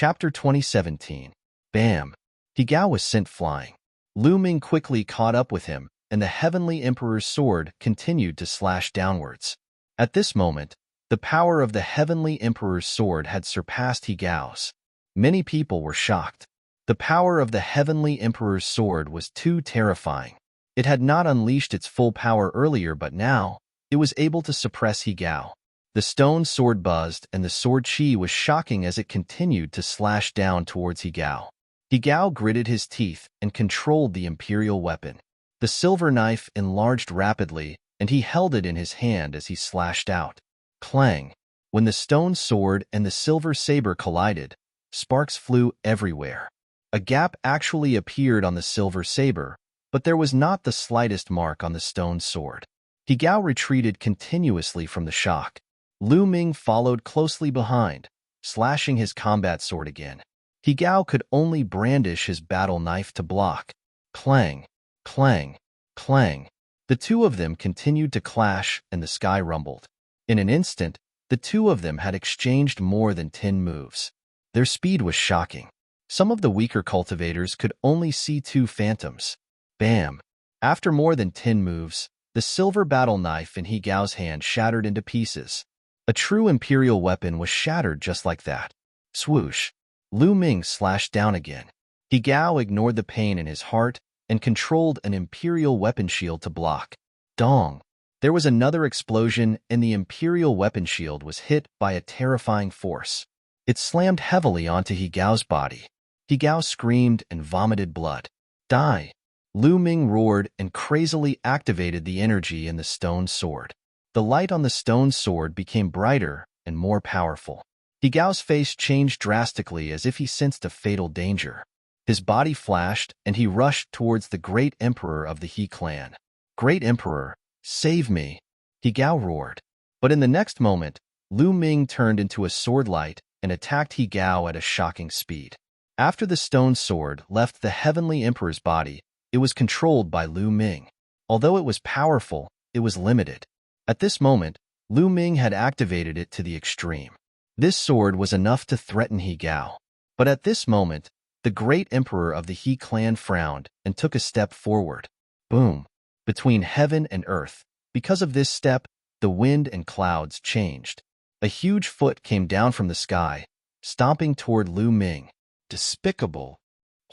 Chapter 2017. Bam! Higao was sent flying. Lu Ming quickly caught up with him, and the Heavenly Emperor's sword continued to slash downwards. At this moment, the power of the Heavenly Emperor's sword had surpassed Higao's. Many people were shocked. The power of the Heavenly Emperor's sword was too terrifying. It had not unleashed its full power earlier, but now, it was able to suppress Higao. The stone sword buzzed, and the sword chi was shocking as it continued to slash down towards Higao. Higao gritted his teeth and controlled the imperial weapon. The silver knife enlarged rapidly, and he held it in his hand as he slashed out. Clang! When the stone sword and the silver saber collided, sparks flew everywhere. A gap actually appeared on the silver saber, but there was not the slightest mark on the stone sword. Higao retreated continuously from the shock. Lu Ming followed closely behind, slashing his combat sword again. Higao could only brandish his battle knife to block. Clang! Clang! Clang! The two of them continued to clash, and the sky rumbled. In an instant, the two of them had exchanged more than 10 moves. Their speed was shocking. Some of the weaker cultivators could only see 2 phantoms. Bam! After more than 10 moves, the silver battle knife in Higao's hand shattered into pieces. A true imperial weapon was shattered just like that. Swoosh! Lu Ming slashed down again. Higao ignored the pain in his heart and controlled an imperial weapon shield to block. Dong! There was another explosion, and the imperial weapon shield was hit by a terrifying force. It slammed heavily onto Higao's body. Higao screamed and vomited blood. Die! Lu Ming roared and crazily activated the energy in the stone sword. The light on the stone sword became brighter and more powerful. Higao's face changed drastically as if he sensed a fatal danger. His body flashed, and he rushed towards the great emperor of the He clan. Great Emperor, save me! Higao roared. But in the next moment, Lu Ming turned into a sword light and attacked Higao at a shocking speed. After the stone sword left the Heavenly Emperor's body, it was controlled by Lu Ming. Although it was powerful, it was limited. At this moment, Lu Ming had activated it to the extreme. This sword was enough to threaten Higao. But at this moment, the great emperor of the He clan frowned and took a step forward. Boom! Between heaven and earth. Because of this step, the wind and clouds changed. A huge foot came down from the sky, stomping toward Lu Ming. Despicable!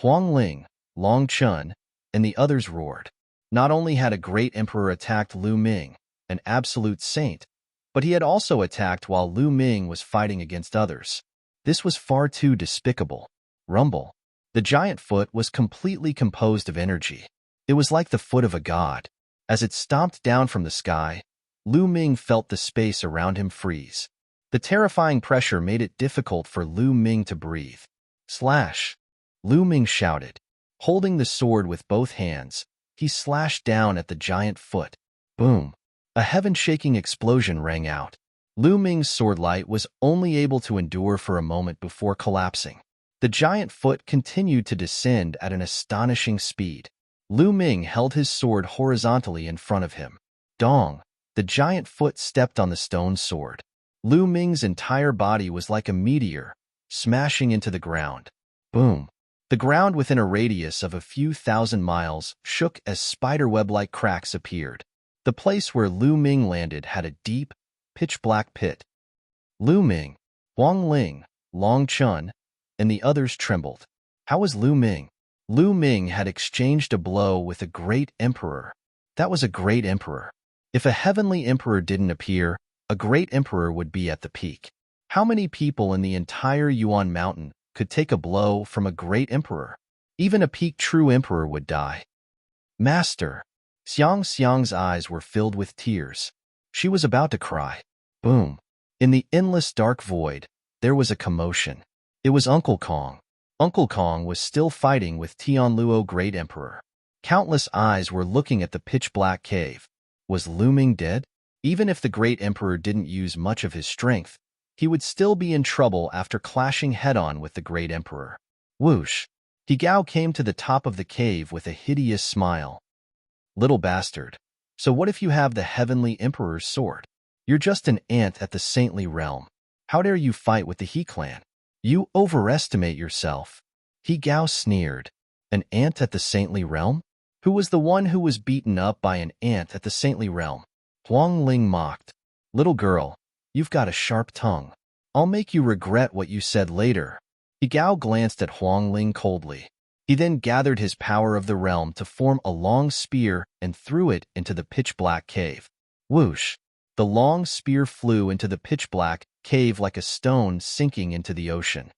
Huang Ling, Long Chun, and the others roared. Not only had a great emperor attacked Lu Ming, an absolute saint, but he had also attacked while Lu Ming was fighting against others. This was far too despicable. Rumble. The giant foot was completely composed of energy. It was like the foot of a god. As it stomped down from the sky, Lu Ming felt the space around him freeze. The terrifying pressure made it difficult for Lu Ming to breathe. Slash! Lu Ming shouted. Holding the sword with both hands, he slashed down at the giant foot. Boom! A heaven-shaking explosion rang out. Lu Ming's sword light was only able to endure for a moment before collapsing. The giant foot continued to descend at an astonishing speed. Lu Ming held his sword horizontally in front of him. Dong! The giant foot stepped on the stone sword. Lu Ming's entire body was like a meteor, smashing into the ground. Boom! The ground within a radius of a few thousand miles shook as spiderweb-like cracks appeared. The place where Lu Ming landed had a deep, pitch-black pit. Lu Ming, Huang Ling, Long Chun, and the others trembled. How was Lu Ming? Lu Ming had exchanged a blow with a great emperor. That was a great emperor. If a heavenly emperor didn't appear, a great emperor would be at the peak. How many people in the entire Yuan Mountain could take a blow from a great emperor? Even a peak true emperor would die. Master! Xiang's eyes were filled with tears. She was about to cry. Boom! In the endless dark void, there was a commotion. It was Uncle Kong. Uncle Kong was still fighting with Tianluo Great Emperor. Countless eyes were looking at the pitch-black cave. Was Lu Ming dead? Even if the Great Emperor didn't use much of his strength, he would still be in trouble after clashing head-on with the Great Emperor. Whoosh! Higao came to the top of the cave with a hideous smile. Little bastard. So what if you have the Heavenly Emperor's sword? You're just an ant at the saintly realm. How dare you fight with the He clan? You overestimate yourself. He Gao sneered. An ant at the saintly realm? Who was the one who was beaten up by an ant at the saintly realm? Huang Ling mocked. Little girl, you've got a sharp tongue. I'll make you regret what you said later. He Gao glanced at Huang Ling coldly. He then gathered his power of the realm to form a long spear and threw it into the pitch-black cave. Whoosh! The long spear flew into the pitch-black cave like a stone sinking into the ocean.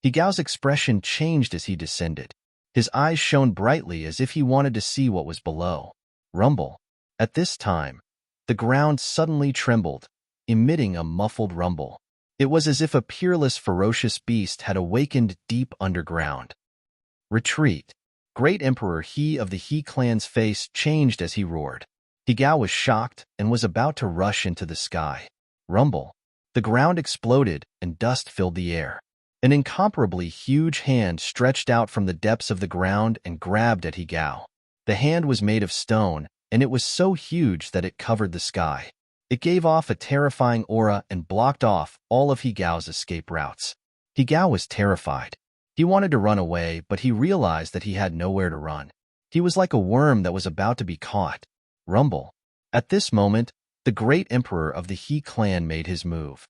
He Gao's expression changed as he descended. His eyes shone brightly as if he wanted to see what was below. Rumble. At this time, the ground suddenly trembled, emitting a muffled rumble. It was as if a peerless, ferocious beast had awakened deep underground. Retreat. Great Emperor He of the He clan's face changed as he roared. He Gao was shocked and was about to rush into the sky. Rumble. The ground exploded and dust filled the air. An incomparably huge hand stretched out from the depths of the ground and grabbed at He Gao. The hand was made of stone, and it was so huge that it covered the sky. It gave off a terrifying aura and blocked off all of He Gao's escape routes. He Gao was terrified. He wanted to run away, but he realized that he had nowhere to run. He was like a worm that was about to be caught. Rumble. At this moment, the great emperor of the He clan made his move.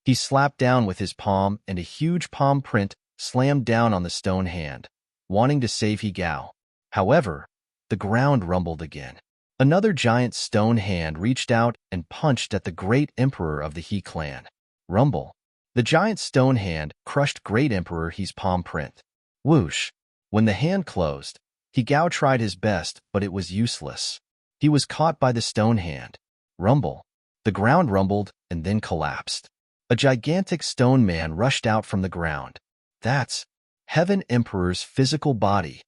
He slapped down with his palm, and a huge palm print slammed down on the stone hand, wanting to save He Gao. However, the ground rumbled again. Another giant stone hand reached out and punched at the great emperor of the He clan. Rumble. The giant stone hand crushed great emperor He's palm print. Whoosh. When the hand closed, He Gao tried his best, but it was useless. He was caught by the stone hand. Rumble. The ground rumbled and then collapsed. A gigantic stone man rushed out from the ground. That's Heaven Emperor's physical body.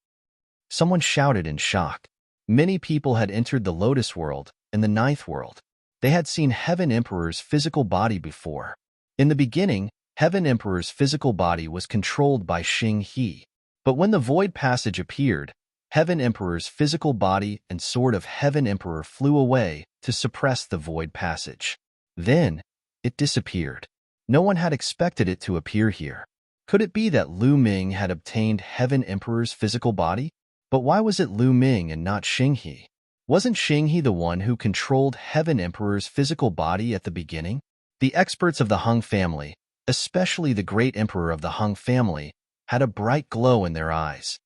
Someone shouted in shock. Many people had entered the Lotus World and the Ninth World. They had seen Heaven Emperor's physical body before. In the beginning, Heaven Emperor's physical body was controlled by Xing He. But when the Void Passage appeared, Heaven Emperor's physical body and Sword of Heaven Emperor flew away to suppress the Void Passage. Then, it disappeared. No one had expected it to appear here. Could it be that Lu Ming had obtained Heaven Emperor's physical body? But why was it Lu Ming and not Xing He? Wasn't Xing He the one who controlled Heaven Emperor's physical body at the beginning? The experts of the Hung family, especially the great emperor of the Hung family, had a bright glow in their eyes.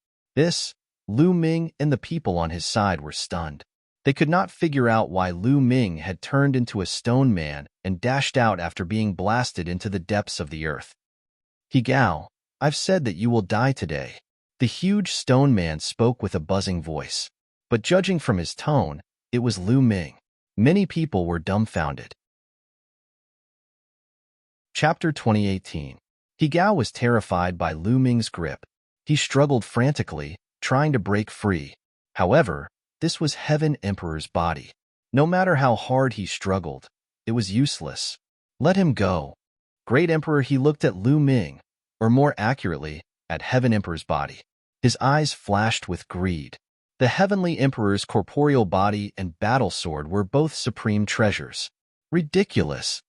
Lu Ming and the people on his side were stunned. They could not figure out why Lu Ming had turned into a stone man and dashed out after being blasted into the depths of the earth. He Gao, I've said that you will die today. The huge stone man spoke with a buzzing voice. But judging from his tone, it was Lu Ming. Many people were dumbfounded. Chapter 2018. He Gao was terrified by Lu Ming's grip. He struggled frantically, trying to break free. However, this was Heaven Emperor's body. No matter how hard he struggled, it was useless. Let him go. Great Emperor He looked at Lu Ming, or more accurately, at Heaven Emperor's body. His eyes flashed with greed. The Heavenly Emperor's corporeal body and battle sword were both supreme treasures. Ridiculous,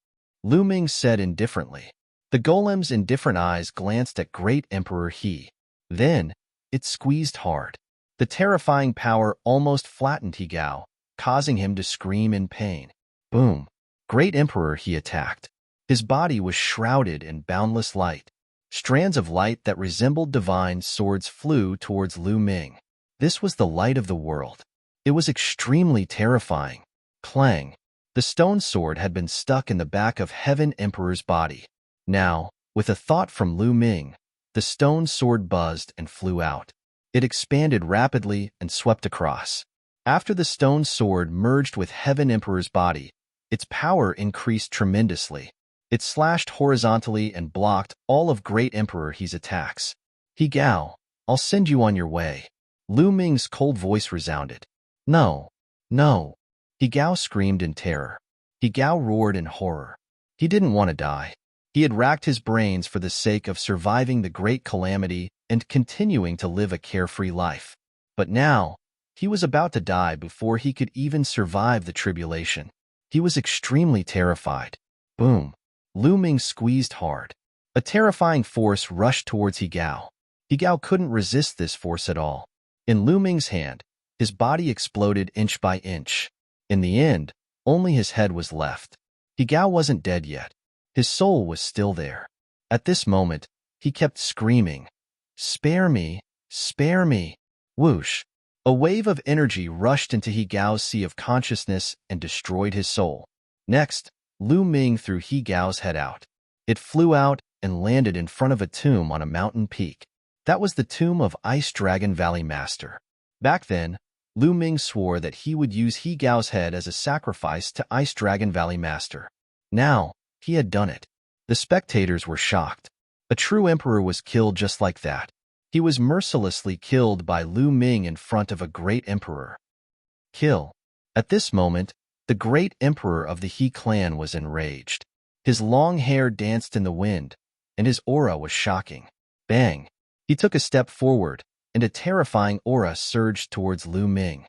Lu Ming said indifferently. The golem's indifferent eyes glanced at Great Emperor He. Then, it squeezed hard. The terrifying power almost flattened He Gao, causing him to scream in pain. Boom! Great Emperor He attacked. His body was shrouded in boundless light. Strands of light that resembled divine swords flew towards Lu Ming. This was the light of the world. It was extremely terrifying. Clang! The stone sword had been stuck in the back of Heaven Emperor's body. Now, with a thought from Lu Ming, the stone sword buzzed and flew out. It expanded rapidly and swept across. After the stone sword merged with Heaven Emperor's body, its power increased tremendously. It slashed horizontally and blocked all of Great Emperor He's attacks. He Gao, I'll send you on your way. Lu Ming's cold voice resounded. No, no. He Gao screamed in terror. He Gao roared in horror. He didn't want to die. He had racked his brains for the sake of surviving the great calamity and continuing to live a carefree life. But now, he was about to die before he could even survive the tribulation. He was extremely terrified. Boom! Lu Ming squeezed hard. A terrifying force rushed towards He Gao. He Gao couldn't resist this force at all. In Lu Ming's hand, his body exploded inch by inch. In the end, only his head was left. He Gao wasn't dead yet. His soul was still there. At this moment, he kept screaming, "Spare me! Spare me!" Whoosh! A wave of energy rushed into He Gao's sea of consciousness and destroyed his soul. Next, Lu Ming threw He Gao's head out. It flew out and landed in front of a tomb on a mountain peak. That was the tomb of Ice Dragon Valley Master. Back then, Lu Ming swore that he would use He Gao's head as a sacrifice to Ice Dragon Valley Master. Now, he had done it. The spectators were shocked. A true emperor was killed just like that. He was mercilessly killed by Lu Ming in front of a great emperor. Kill. At this moment, the great emperor of the He clan was enraged. His long hair danced in the wind, and his aura was shocking. Bang! He took a step forward, and a terrifying aura surged towards Lu Ming.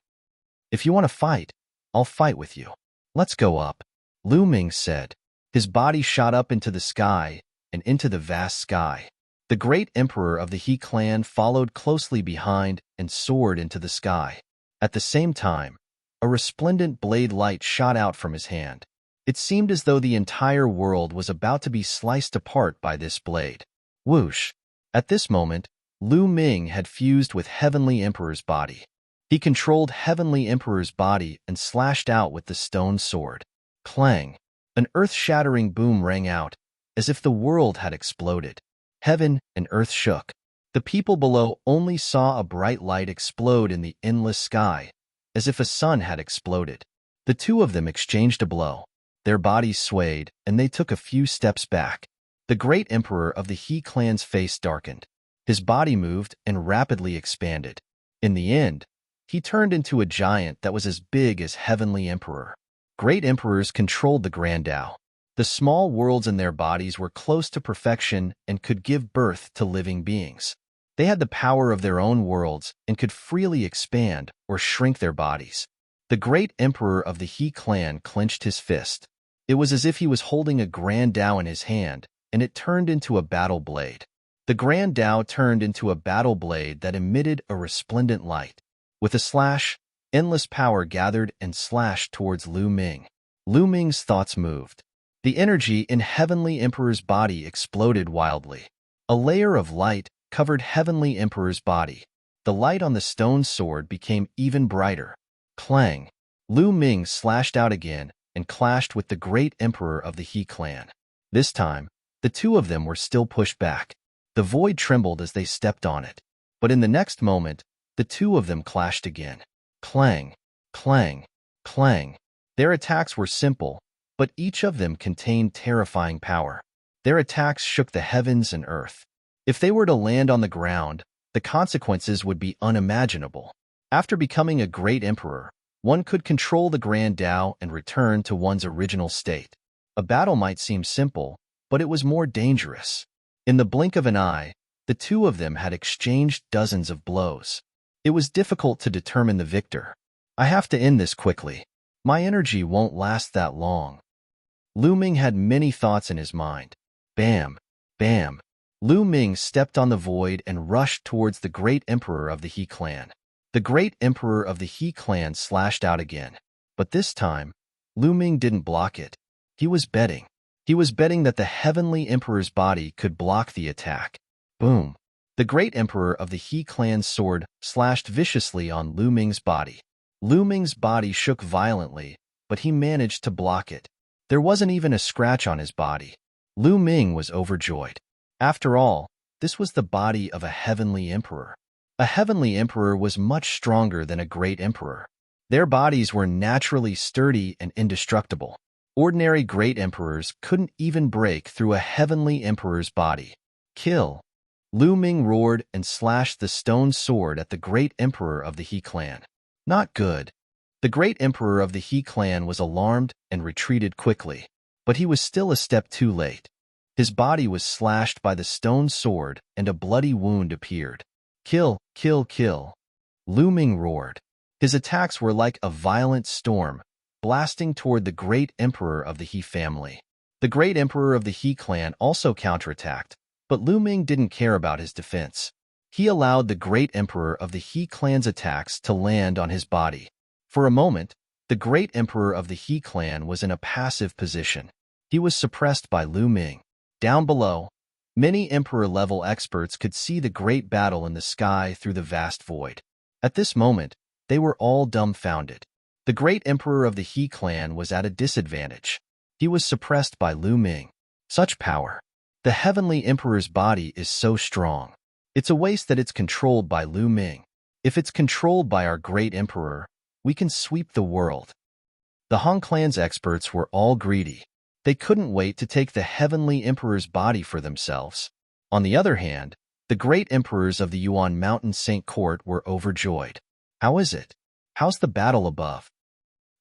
"If you want to fight, I'll fight with you. Let's go up," Lu Ming said. His body shot up into the sky and into the vast sky. The great emperor of the He clan followed closely behind and soared into the sky. At the same time, a resplendent blade light shot out from his hand. It seemed as though the entire world was about to be sliced apart by this blade. Whoosh! At this moment, Lu Ming had fused with Heavenly Emperor's body. He controlled Heavenly Emperor's body and slashed out with the stone sword. Clang! An earth-shattering boom rang out, as if the world had exploded. Heaven and earth shook. The people below only saw a bright light explode in the endless sky, as if a sun had exploded. The two of them exchanged a blow. Their bodies swayed, and they took a few steps back. The great emperor of the He clan's face darkened. His body moved and rapidly expanded. In the end, he turned into a giant that was as big as Heavenly Emperor. Great emperors controlled the Grand Tao. The small worlds in their bodies were close to perfection and could give birth to living beings. They had the power of their own worlds and could freely expand or shrink their bodies. The great emperor of the He clan clenched his fist. It was as if he was holding a Grand Tao in his hand, and it turned into a battle blade. The Grand Tao turned into a battle blade that emitted a resplendent light. With a slash, endless power gathered and slashed towards Lu Ming. Lu Ming's thoughts moved. The energy in Heavenly Emperor's body exploded wildly. A layer of light covered Heavenly Emperor's body. The light on the stone sword became even brighter. Clang! Lu Ming slashed out again and clashed with the great emperor of the He clan. This time, the two of them were still pushed back. The void trembled as they stepped on it. But in the next moment, the two of them clashed again. Clang! Clang! Clang! Their attacks were simple, but each of them contained terrifying power. Their attacks shook the heavens and earth. If they were to land on the ground, the consequences would be unimaginable. After becoming a great emperor, one could control the Grand Tao and return to one's original state. A battle might seem simple, but it was more dangerous. In the blink of an eye, the two of them had exchanged dozens of blows. It was difficult to determine the victor. "I have to end this quickly. My energy won't last that long." Lu Ming had many thoughts in his mind. Bam! Bam! Lu Ming stepped on the void and rushed towards the great emperor of the He clan. The great emperor of the He clan slashed out again. But this time, Lu Ming didn't block it. He was betting. He was betting that the Heavenly Emperor's body could block the attack. Boom! The great emperor of the He clan's sword slashed viciously on Lu Ming's body. Lu Ming's body shook violently, but he managed to block it. There wasn't even a scratch on his body. Lu Ming was overjoyed. After all, this was the body of a heavenly emperor. A heavenly emperor was much stronger than a great emperor. Their bodies were naturally sturdy and indestructible. Ordinary great emperors couldn't even break through a heavenly emperor's body. Kill! Lu Ming roared and slashed the stone sword at the great emperor of the He clan. Not good. The great emperor of the He clan was alarmed and retreated quickly, but he was still a step too late. His body was slashed by the stone sword and a bloody wound appeared. Kill, kill, kill! Lu Ming roared. His attacks were like a violent storm, blasting toward the great emperor of the He family. The great emperor of the He clan also counterattacked, but Lu Ming didn't care about his defense. He allowed the great emperor of the He clan's attacks to land on his body. For a moment, the great emperor of the He clan was in a passive position. He was suppressed by Lu Ming. Down below, many emperor-level experts could see the great battle in the sky through the vast void. At this moment, they were all dumbfounded. The great emperor of the He clan was at a disadvantage. He was suppressed by Lu Ming. Such power. The heavenly emperor's body is so strong. It's a waste that it's controlled by Lu Ming. If it's controlled by our great emperor, we can sweep the world. The Han clan's experts were all greedy. They couldn't wait to take the heavenly emperor's body for themselves. On the other hand, the great emperors of the Yuan Mountain Saint Court were overjoyed. How is it? How's the battle above?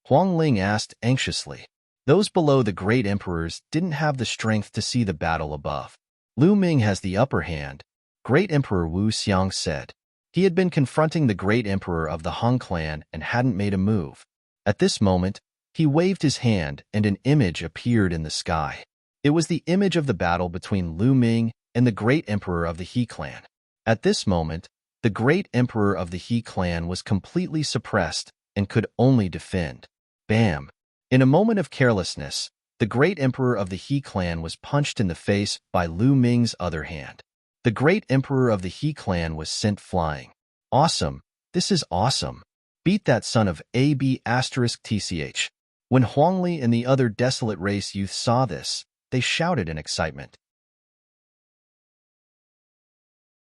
Huang Ling asked anxiously. Those below the great emperors didn't have the strength to see the battle above. Lu Ming has the upper hand, Great Emperor Wu Xiang said. He had been confronting the great emperor of the Han clan and hadn't made a move. At this moment, he waved his hand and an image appeared in the sky. It was the image of the battle between Lu Ming and the great emperor of the He clan. At this moment, the great emperor of the He clan was completely suppressed and could only defend. Bam! In a moment of carelessness, the great emperor of the He clan was punched in the face by Lu Ming's other hand. The great emperor of the He clan was sent flying. Awesome! This is awesome! Beat that son of AB*TCH. When Huangli and the other desolate race youth saw this, they shouted in excitement.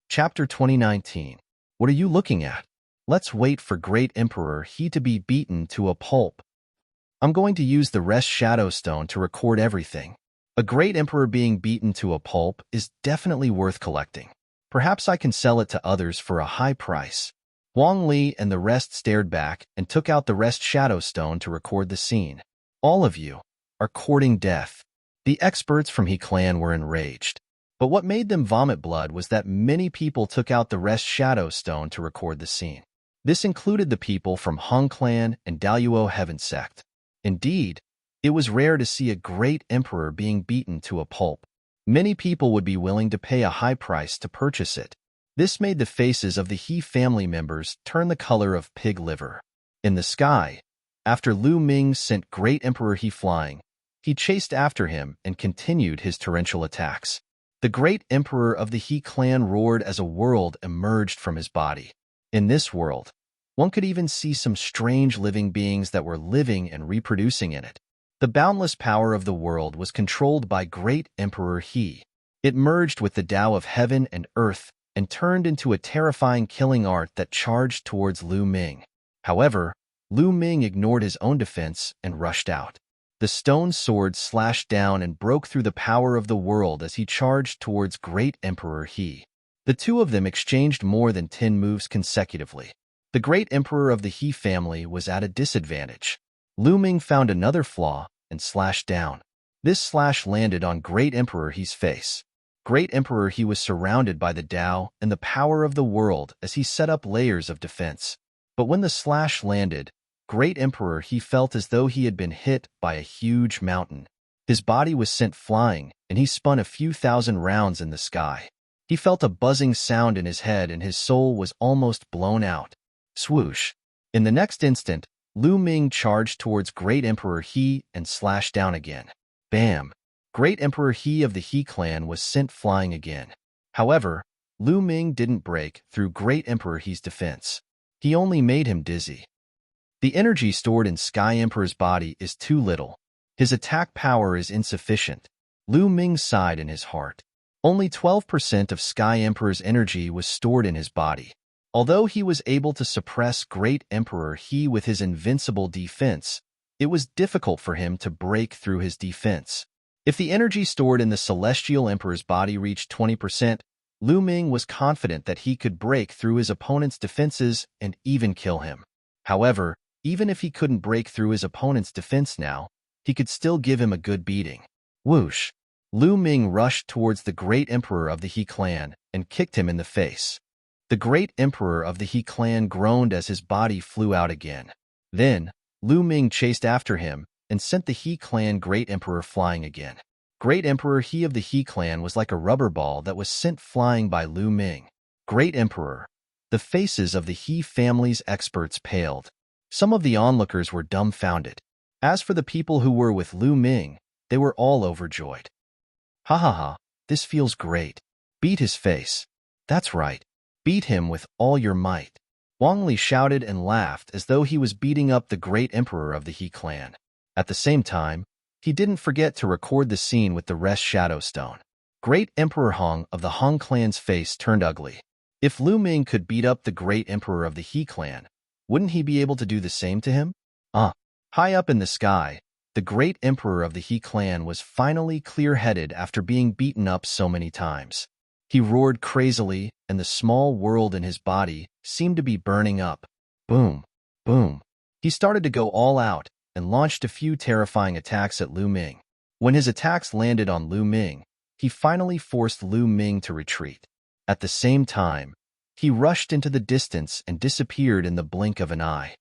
Chapter 2019. What are you looking at? Let's wait for Great Emperor He to be beaten to a pulp. I'm going to use the rest shadow stone to record everything. A great emperor being beaten to a pulp is definitely worth collecting. Perhaps I can sell it to others for a high price. Huang Li and the rest stared back and took out the rest shadow stone to record the scene. All of you are courting death. The experts from He clan were enraged. But what made them vomit blood was that many people took out the rest shadow stone to record the scene. This included the people from Han clan and Daluo Heaven sect. Indeed, it was rare to see a great emperor being beaten to a pulp. Many people would be willing to pay a high price to purchase it. This made the faces of the He family members turn the color of pig liver. In the sky, after Lu Ming sent Great Emperor He flying, he chased after him and continued his torrential attacks. The Great Emperor of the He clan roared as a world emerged from his body. In this world, one could even see some strange living beings that were living and reproducing in it. The boundless power of the world was controlled by Great Emperor He. It merged with the Tao of heaven and earth and turned into a terrifying killing art that charged towards Lu Ming. However, Lu Ming ignored his own defense and rushed out. The stone sword slashed down and broke through the power of the world as he charged towards Great Emperor He. The two of them exchanged more than 10 moves consecutively. The Great Emperor of the He family was at a disadvantage. Lu Ming found another flaw and slashed down. This slash landed on Great Emperor He's face. Great Emperor He was surrounded by the Tao and the power of the world as he set up layers of defense. But when the slash landed, Great Emperor He felt as though he had been hit by a huge mountain. His body was sent flying, and he spun a few thousand rounds in the sky. He felt a buzzing sound in his head and his soul was almost blown out. Swoosh! In the next instant, Lu Ming charged towards Great Emperor He and slashed down again. Bam! Great Emperor He of the He clan was sent flying again. However, Lu Ming didn't break through Great Emperor He's defense. He only made him dizzy. The energy stored in Sky Emperor's body is too little. His attack power is insufficient. Lu Ming sighed in his heart. Only 12% of Sky Emperor's energy was stored in his body. Although he was able to suppress Great Emperor He with his invincible defense, it was difficult for him to break through his defense. If the energy stored in the Celestial Emperor's body reached 20%, Lu Ming was confident that he could break through his opponent's defenses and even kill him. However, even if he couldn't break through his opponent's defense now, he could still give him a good beating. Whoosh! Lu Ming rushed towards the Great Emperor of the He clan and kicked him in the face. The Great Emperor of the He clan groaned as his body flew out again. Then, Lu Ming chased after him and sent the He clan Great Emperor flying again. Great Emperor He of the He clan was like a rubber ball that was sent flying by Lu Ming. Great Emperor. The faces of the He family's experts paled. Some of the onlookers were dumbfounded. As for the people who were with Lu Ming, they were all overjoyed. Ha ha ha, this feels great. Beat his face. That's right. Beat him with all your might. Wang Li shouted and laughed as though he was beating up the great emperor of the He clan. At the same time, he didn't forget to record the scene with the rest Shadow Stone. Great Emperor Hong of the Hong clan's face turned ugly. If Lu Ming could beat up the great emperor of the He clan, wouldn't he be able to do the same to him? High up in the sky, the great emperor of the He clan was finally clear-headed after being beaten up so many times. He roared crazily, and the small world in his body seemed to be burning up. Boom, boom. He started to go all out and launched a few terrifying attacks at Lu Ming. When his attacks landed on Lu Ming, he finally forced Lu Ming to retreat. At the same time, he rushed into the distance and disappeared in the blink of an eye.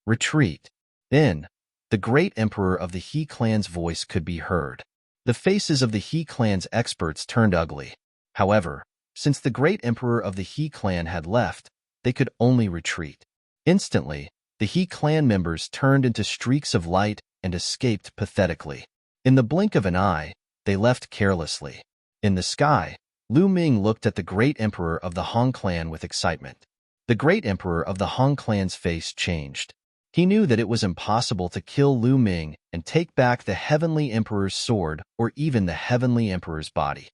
Retreat. Then, the great emperor of the He clan's voice could be heard. The faces of the He clan's experts turned ugly. However, since the great emperor of the He clan had left, they could only retreat. Instantly, the He clan members turned into streaks of light and escaped pathetically. In the blink of an eye, they left carelessly. In the sky, Lu Ming looked at the great emperor of the Hong clan with excitement. The great emperor of the Hong clan's face changed. He knew that it was impossible to kill Lu Ming and take back the Heavenly Emperor's sword or even the Heavenly Emperor's body.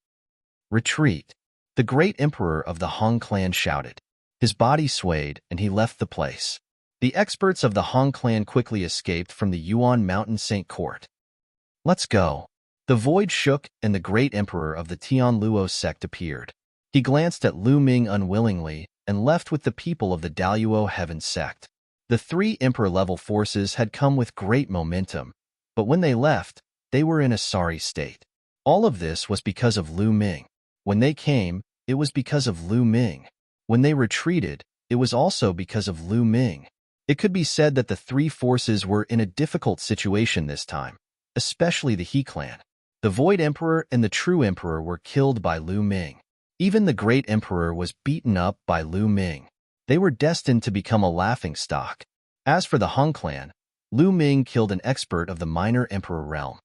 Retreat. The great emperor of the Hong clan shouted. His body swayed and he left the place. The experts of the Hong clan quickly escaped from the Yuan Mountain Saint Court. Let's go. The void shook and the great emperor of the Tianluo sect appeared. He glanced at Lu Ming unwillingly and left with the people of the Daluo Heaven sect. The three emperor-level forces had come with great momentum, but when they left, they were in a sorry state. All of this was because of Lu Ming. When they came, it was because of Lu Ming. When they retreated, it was also because of Lu Ming. It could be said that the three forces were in a difficult situation this time, especially the He clan. The Void Emperor and the True Emperor were killed by Lu Ming. Even the Great Emperor was beaten up by Lu Ming. They were destined to become a laughingstock. As for the Hong clan, Lu Ming killed an expert of the Minor Emperor realm.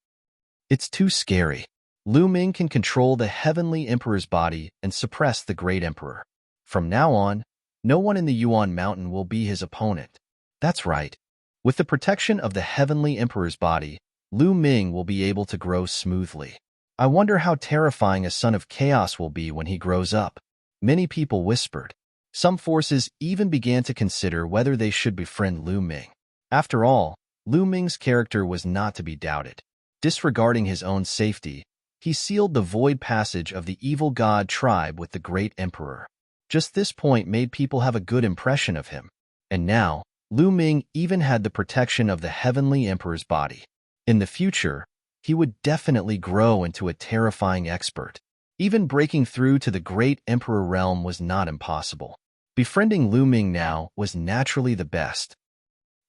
It's too scary. Lu Ming can control the Heavenly Emperor's body and suppress the Great Emperor. From now on, no one in the Yuan Mountain will be his opponent. That's right. With the protection of the Heavenly Emperor's body, Lu Ming will be able to grow smoothly. I wonder how terrifying a son of chaos will be when he grows up. Many people whispered. Some forces even began to consider whether they should befriend Lu Ming. After all, Lu Ming's character was not to be doubted. Disregarding his own safety, he sealed the void passage of the evil god tribe with the Great Emperor. Just this point made people have a good impression of him. And now, Lu Ming even had the protection of the Heavenly Emperor's body. In the future, he would definitely grow into a terrifying expert. Even breaking through to the Great Emperor realm was not impossible. Befriending Lu Ming now was naturally the best.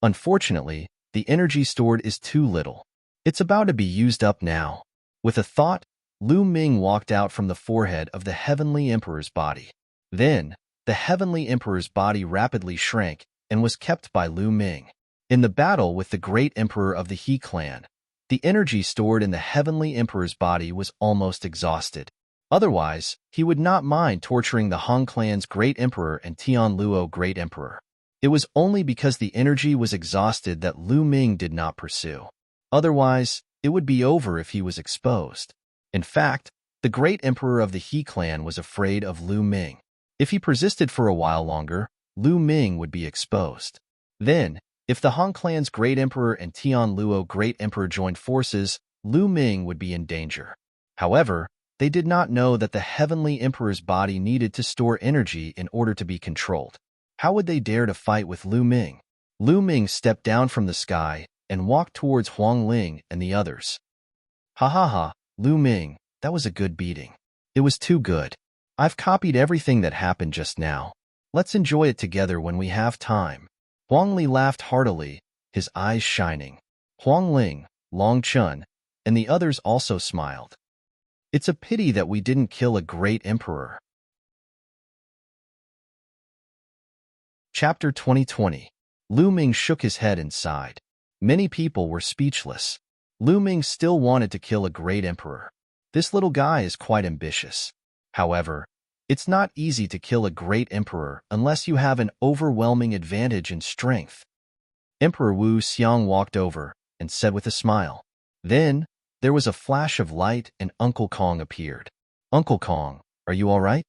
Unfortunately, the energy stored is too little. It's about to be used up now. With a thought, Lu Ming walked out from the forehead of the Heavenly Emperor's body. Then, the Heavenly Emperor's body rapidly shrank and was kept by Lu Ming. In the battle with the Great Emperor of the He clan, the energy stored in the Heavenly Emperor's body was almost exhausted. Otherwise, he would not mind torturing the Hong clan's Great Emperor and Tianluo Great Emperor. It was only because the energy was exhausted that Lu Ming did not pursue. Otherwise, it would be over if he was exposed. In fact, the Great Emperor of the He clan was afraid of Lu Ming. If he persisted for a while longer, Lu Ming would be exposed. Then, if the Hong clan's Great Emperor and Tianluo Great Emperor joined forces, Lu Ming would be in danger. However, they did not know that the Heavenly Emperor's body needed to store energy in order to be controlled. How would they dare to fight with Lu Ming? Lu Ming stepped down from the sky and walked towards Huang Ling and the others. Ha ha ha, Lu Ming, that was a good beating. It was too good. I've copied everything that happened just now. Let's enjoy it together when we have time. Huang Li laughed heartily, his eyes shining. Huang Ling, Long Chun, and the others also smiled. It's a pity that we didn't kill a great emperor. Chapter 2020. Lu Ming shook his head and sighed. Many people were speechless. Lu Ming still wanted to kill a great emperor. This little guy is quite ambitious. However, it's not easy to kill a great emperor unless you have an overwhelming advantage in strength. Emperor Wu Xiang walked over and said with a smile. Then, there was a flash of light and Uncle Kong appeared. Uncle Kong, are you all right?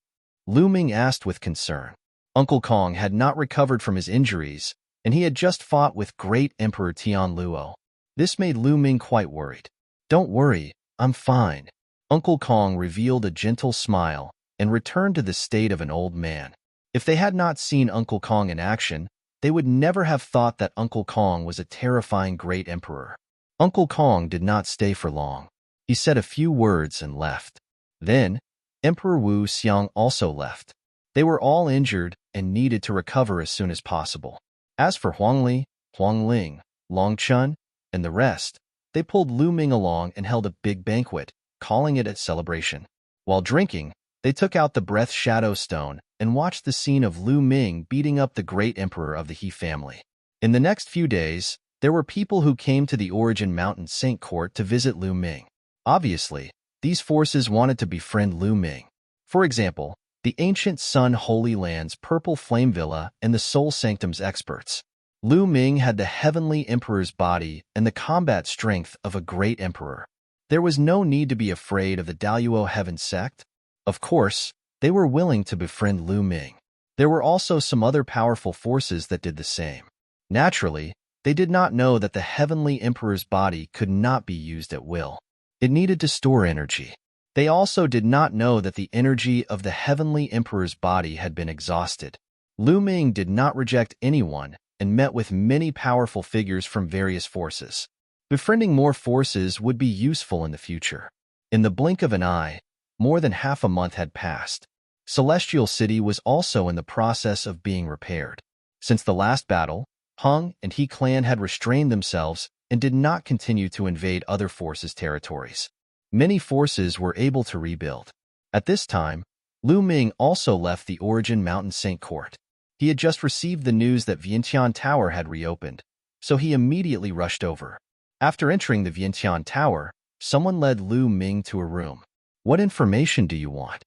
Lu Ming asked with concern. Uncle Kong had not recovered from his injuries, and he had just fought with great Emperor Tian Luo. This made Lu Ming quite worried. Don't worry, I'm fine. Uncle Kong revealed a gentle smile and returned to the state of an old man. If they had not seen Uncle Kong in action, they would never have thought that Uncle Kong was a terrifying great emperor. Uncle Kong did not stay for long. He said a few words and left. Then, Emperor Wu Xiang also left. They were all injured and needed to recover as soon as possible. As for Huangli, Huangling, Long Chun, and the rest, they pulled Lu Ming along and held a big banquet, calling it a celebration. While drinking, they took out the Breath Shadow Stone and watched the scene of Lu Ming beating up the great emperor of the He family. In the next few days, there were people who came to the Origin Mountain Saint Court to visit Lu Ming. Obviously, these forces wanted to befriend Lu Ming. For example, the Ancient Sun Holy Land's Purple Flame Villa and the Soul Sanctum's experts. Lu Ming had the Heavenly Emperor's body and the combat strength of a great emperor. There was no need to be afraid of the Daluo Heaven sect. Of course, they were willing to befriend Lu Ming. There were also some other powerful forces that did the same. Naturally, they did not know that the Heavenly Emperor's body could not be used at will. It needed to store energy. They also did not know that the energy of the Heavenly Emperor's body had been exhausted. Lu Ming did not reject anyone and met with many powerful figures from various forces. Befriending more forces would be useful in the future. In the blink of an eye, more than half a month had passed. Celestial City was also in the process of being repaired. Since the last battle, Hung and He clan had restrained themselves and did not continue to invade other forces' territories. Many forces were able to rebuild. At this time, Lu Ming also left the Origin Mountain Saint Court. He had just received the news that Vientiane Tower had reopened, so he immediately rushed over. After entering the Vientiane Tower, someone led Lu Ming to a room. What information do you want?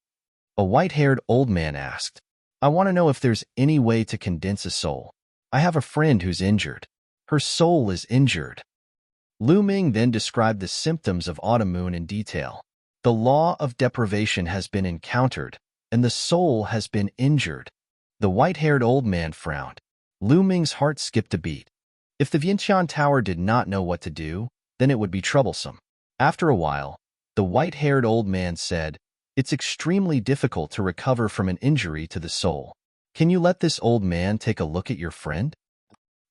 A white-haired old man asked. I want to know if there's any way to condense a soul. I have a friend who's injured. Her soul is injured. Lu Ming then described the symptoms of autumn moon in detail. The law of deprivation has been encountered, and the soul has been injured. The white-haired old man frowned. Lu Ming's heart skipped a beat. If the Vientiane Tower did not know what to do, then it would be troublesome. After a while, the white-haired old man said, It's extremely difficult to recover from an injury to the soul. Can you let this old man take a look at your friend?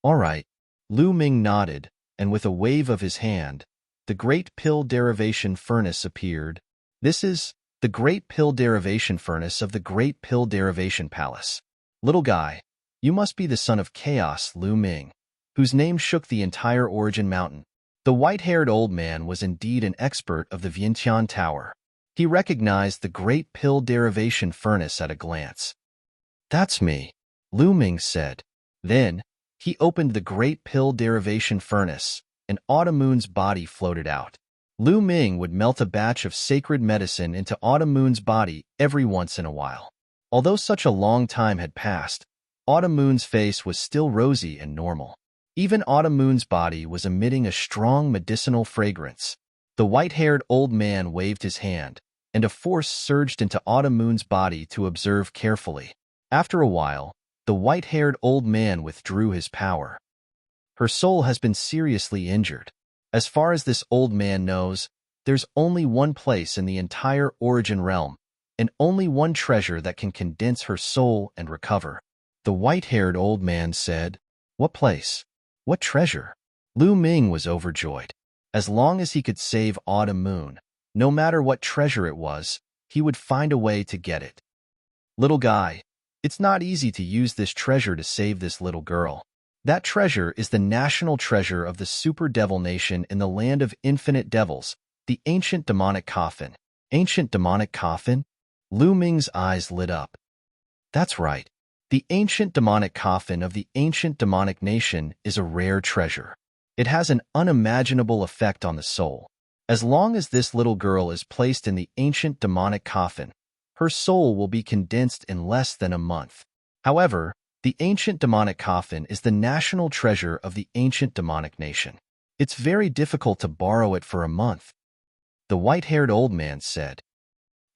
All right. Lu Ming nodded, and with a wave of his hand, the Great Pill Derivation Furnace appeared. This is the Great Pill Derivation Furnace of the Great Pill Derivation Palace. Little guy, you must be the son of Chaos, Lu Ming, whose name shook the entire Origin Mountain. The white-haired old man was indeed an expert of the Vientiane Tower. He recognized the Great Pill Derivation Furnace at a glance. That's me, Lu Ming said. Then, he opened the Great Pill Derivation Furnace, and Autumn Moon's body floated out. Lu Ming would melt a batch of sacred medicine into Autumn Moon's body every once in a while. Although such a long time had passed, Autumn Moon's face was still rosy and normal. Even Autumn Moon's body was emitting a strong medicinal fragrance. The white-haired old man waved his hand, and a force surged into Autumn Moon's body to observe carefully. After a while, the white-haired old man withdrew his power. Her soul has been seriously injured. As far as this old man knows, there's only one place in the entire Origin realm, and only one treasure that can condense her soul and recover. The white-haired old man said, What place? What treasure? Lu Ming was overjoyed. As long as he could save Autumn Moon, no matter what treasure it was, he would find a way to get it. Little guy, it's not easy to use this treasure to save this little girl. That treasure is the national treasure of the Super Devil Nation in the land of infinite devils, the ancient demonic coffin. Ancient demonic coffin? Lu Ming's eyes lit up. That's right. The ancient demonic coffin of the ancient demonic nation is a rare treasure. It has an unimaginable effect on the soul. As long as this little girl is placed in the ancient demonic coffin, her soul will be condensed in less than a month. However, the ancient demonic coffin is the national treasure of the ancient demonic nation. It's very difficult to borrow it for a month. The white-haired old man said.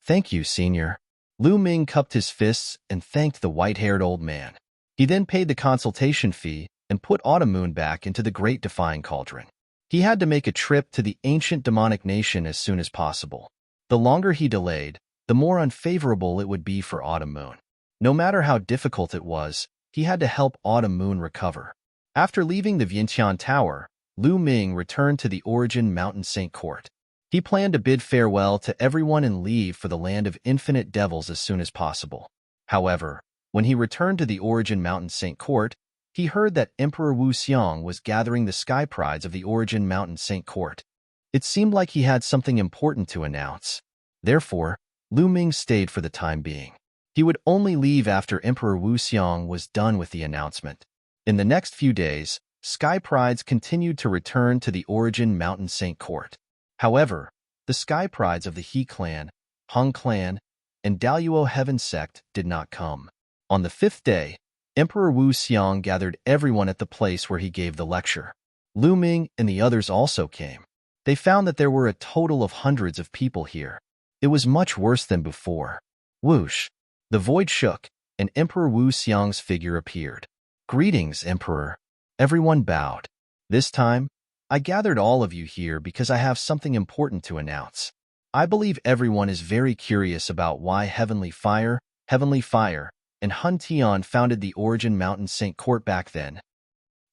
Thank you, senior. Lu Ming cupped his fists and thanked the white-haired old man. He then paid the consultation fee and put Autumn Moon back into the Great Defying Cauldron. He had to make a trip to the ancient demonic nation as soon as possible. The longer he delayed, the more unfavorable it would be for Autumn Moon. No matter how difficult it was, he had to help Autumn Moon recover. After leaving the Vientiane Tower, Lu Ming returned to the Origin Mountain Saint Court. He planned to bid farewell to everyone and leave for the land of infinite devils as soon as possible. However, when he returned to the Origin Mountain Saint Court, he heard that Emperor Wu Xiang was gathering the sky prides of the Origin Mountain Saint Court. It seemed like he had something important to announce. Therefore, Lu Ming stayed for the time being. He would only leave after Emperor Wu Xiang was done with the announcement. In the next few days, sky prides continued to return to the Origin Mountain Saint Court. However, the sky prides of the He clan, Hung clan, and Daluo Heaven sect did not come. On the 5th day, Emperor Wu Xiang gathered everyone at the place where he gave the lecture. Lu Ming and the others also came. They found that there were a total of hundreds of people here. It was much worse than before. Whoosh! The void shook, and Emperor Wu Xiang's figure appeared. Greetings, Emperor. Everyone bowed. This time, I gathered all of you here because I have something important to announce. I believe everyone is very curious about why Heavenly Fire, and Hun Tian founded the Origin Mountain Saint Court back then.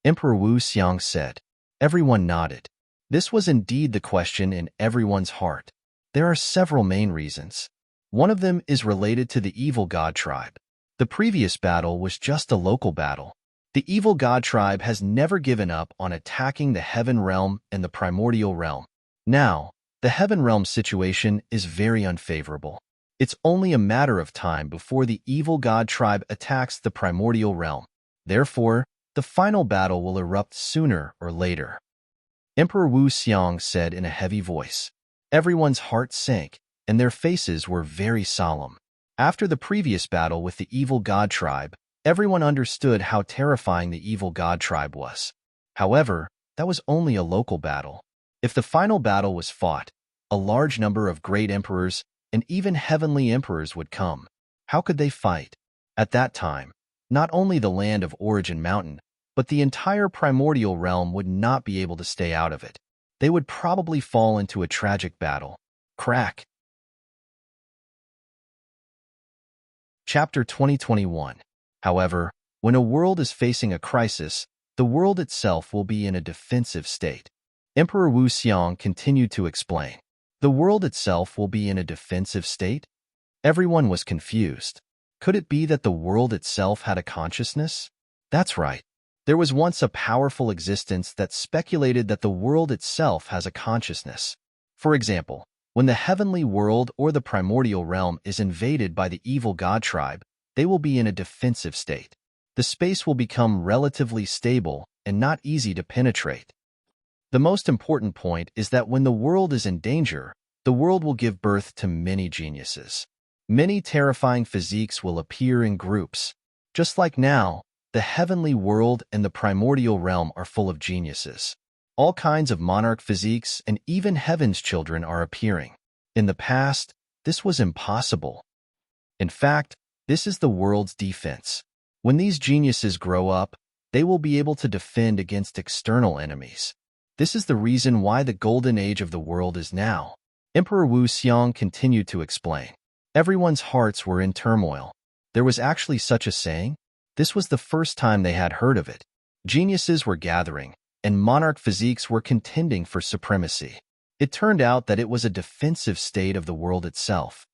Emperor Wu Xiang said. Everyone nodded. This was indeed the question in everyone's heart. There are several main reasons. One of them is related to the evil god tribe. The previous battle was just a local battle. The evil god tribe has never given up on attacking the heaven realm and the primordial realm. Now, the heaven realm situation is very unfavorable. It's only a matter of time before the evil god tribe attacks the primordial realm. Therefore, the final battle will erupt sooner or later. Emperor Wu Xiang said in a heavy voice. Everyone's heart sank, and their faces were very solemn. After the previous battle with the evil god tribe, everyone understood how terrifying the evil god tribe was. However, that was only a local battle. If the final battle was fought, a large number of great emperors and even heavenly emperors would come. How could they fight? At that time, not only the land of Origin Mountain, but the entire primordial realm would not be able to stay out of it. They would probably fall into a tragic battle. Crack. Chapter 2021. However, when a world is facing a crisis, the world itself will be in a defensive state. Emperor Wu Xiang continued to explain. The world itself will be in a defensive state? Everyone was confused. Could it be that the world itself had a consciousness? That's right. There was once a powerful existence that speculated that the world itself has a consciousness. For example, when the heavenly world or the primordial realm is invaded by the evil god tribe, they will be in a defensive state. The space will become relatively stable and not easy to penetrate. The most important point is that when the world is in danger, the world will give birth to many geniuses. Many terrifying physiques will appear in groups. Just like now, the heavenly world and the primordial realm are full of geniuses. All kinds of monarch physiques and even heaven's children are appearing. In the past, this was impossible. In fact, this is the world's defense. When these geniuses grow up, they will be able to defend against external enemies. This is the reason why the golden age of the world is now. Emperor Wu Xiang continued to explain. Everyone's hearts were in turmoil. There was actually such a saying. This was the first time they had heard of it. Geniuses were gathering, and monarch physiques were contending for supremacy. It turned out that it was a defensive state of the world itself.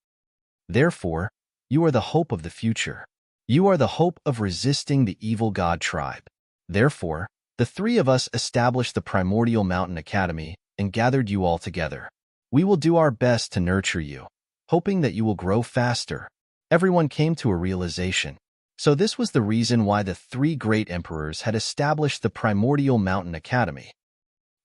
Therefore, you are the hope of the future. You are the hope of resisting the evil god tribe. Therefore, the three of us established the Primordial Mountain Academy and gathered you all together. We will do our best to nurture you, hoping that you will grow faster. Everyone came to a realization. So this was the reason why the three great emperors had established the primordial mountain academy.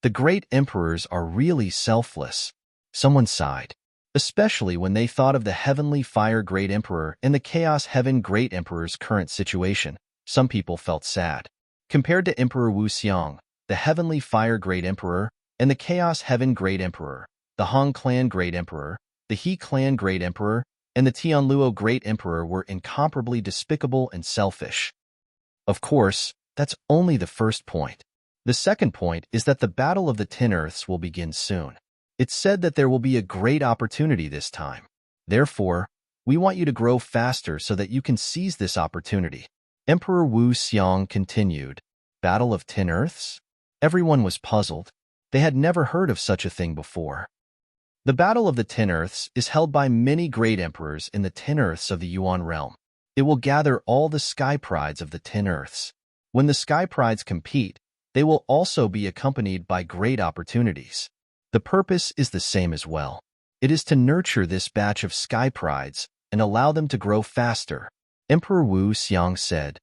The great emperors are really selfless. Someone sighed, especially when they thought of the heavenly fire great emperor and the chaos heaven great emperor's current situation. Some people felt sad. Compared to Emperor Wu Xiang, the heavenly fire great emperor, and the chaos heaven great emperor, the Han clan great emperor, the He clan great emperor, and the Tianluo great emperor were incomparably despicable and selfish. Of course, that's only the first point. The second point is that the Battle of the 10 Earths will begin soon. It's said that there will be a great opportunity this time. Therefore, we want you to grow faster so that you can seize this opportunity. Emperor Wu Xiang continued. Battle of 10 Earths? Everyone was puzzled. They had never heard of such a thing before. The Battle of the 10 Earths is held by many great emperors in the 10 Earths of the Yuan realm. It will gather all the sky prides of the 10 Earths. When the sky prides compete, they will also be accompanied by great opportunities. The purpose is the same as well. It is to nurture this batch of sky prides and allow them to grow faster. Emperor Wu Xiang said.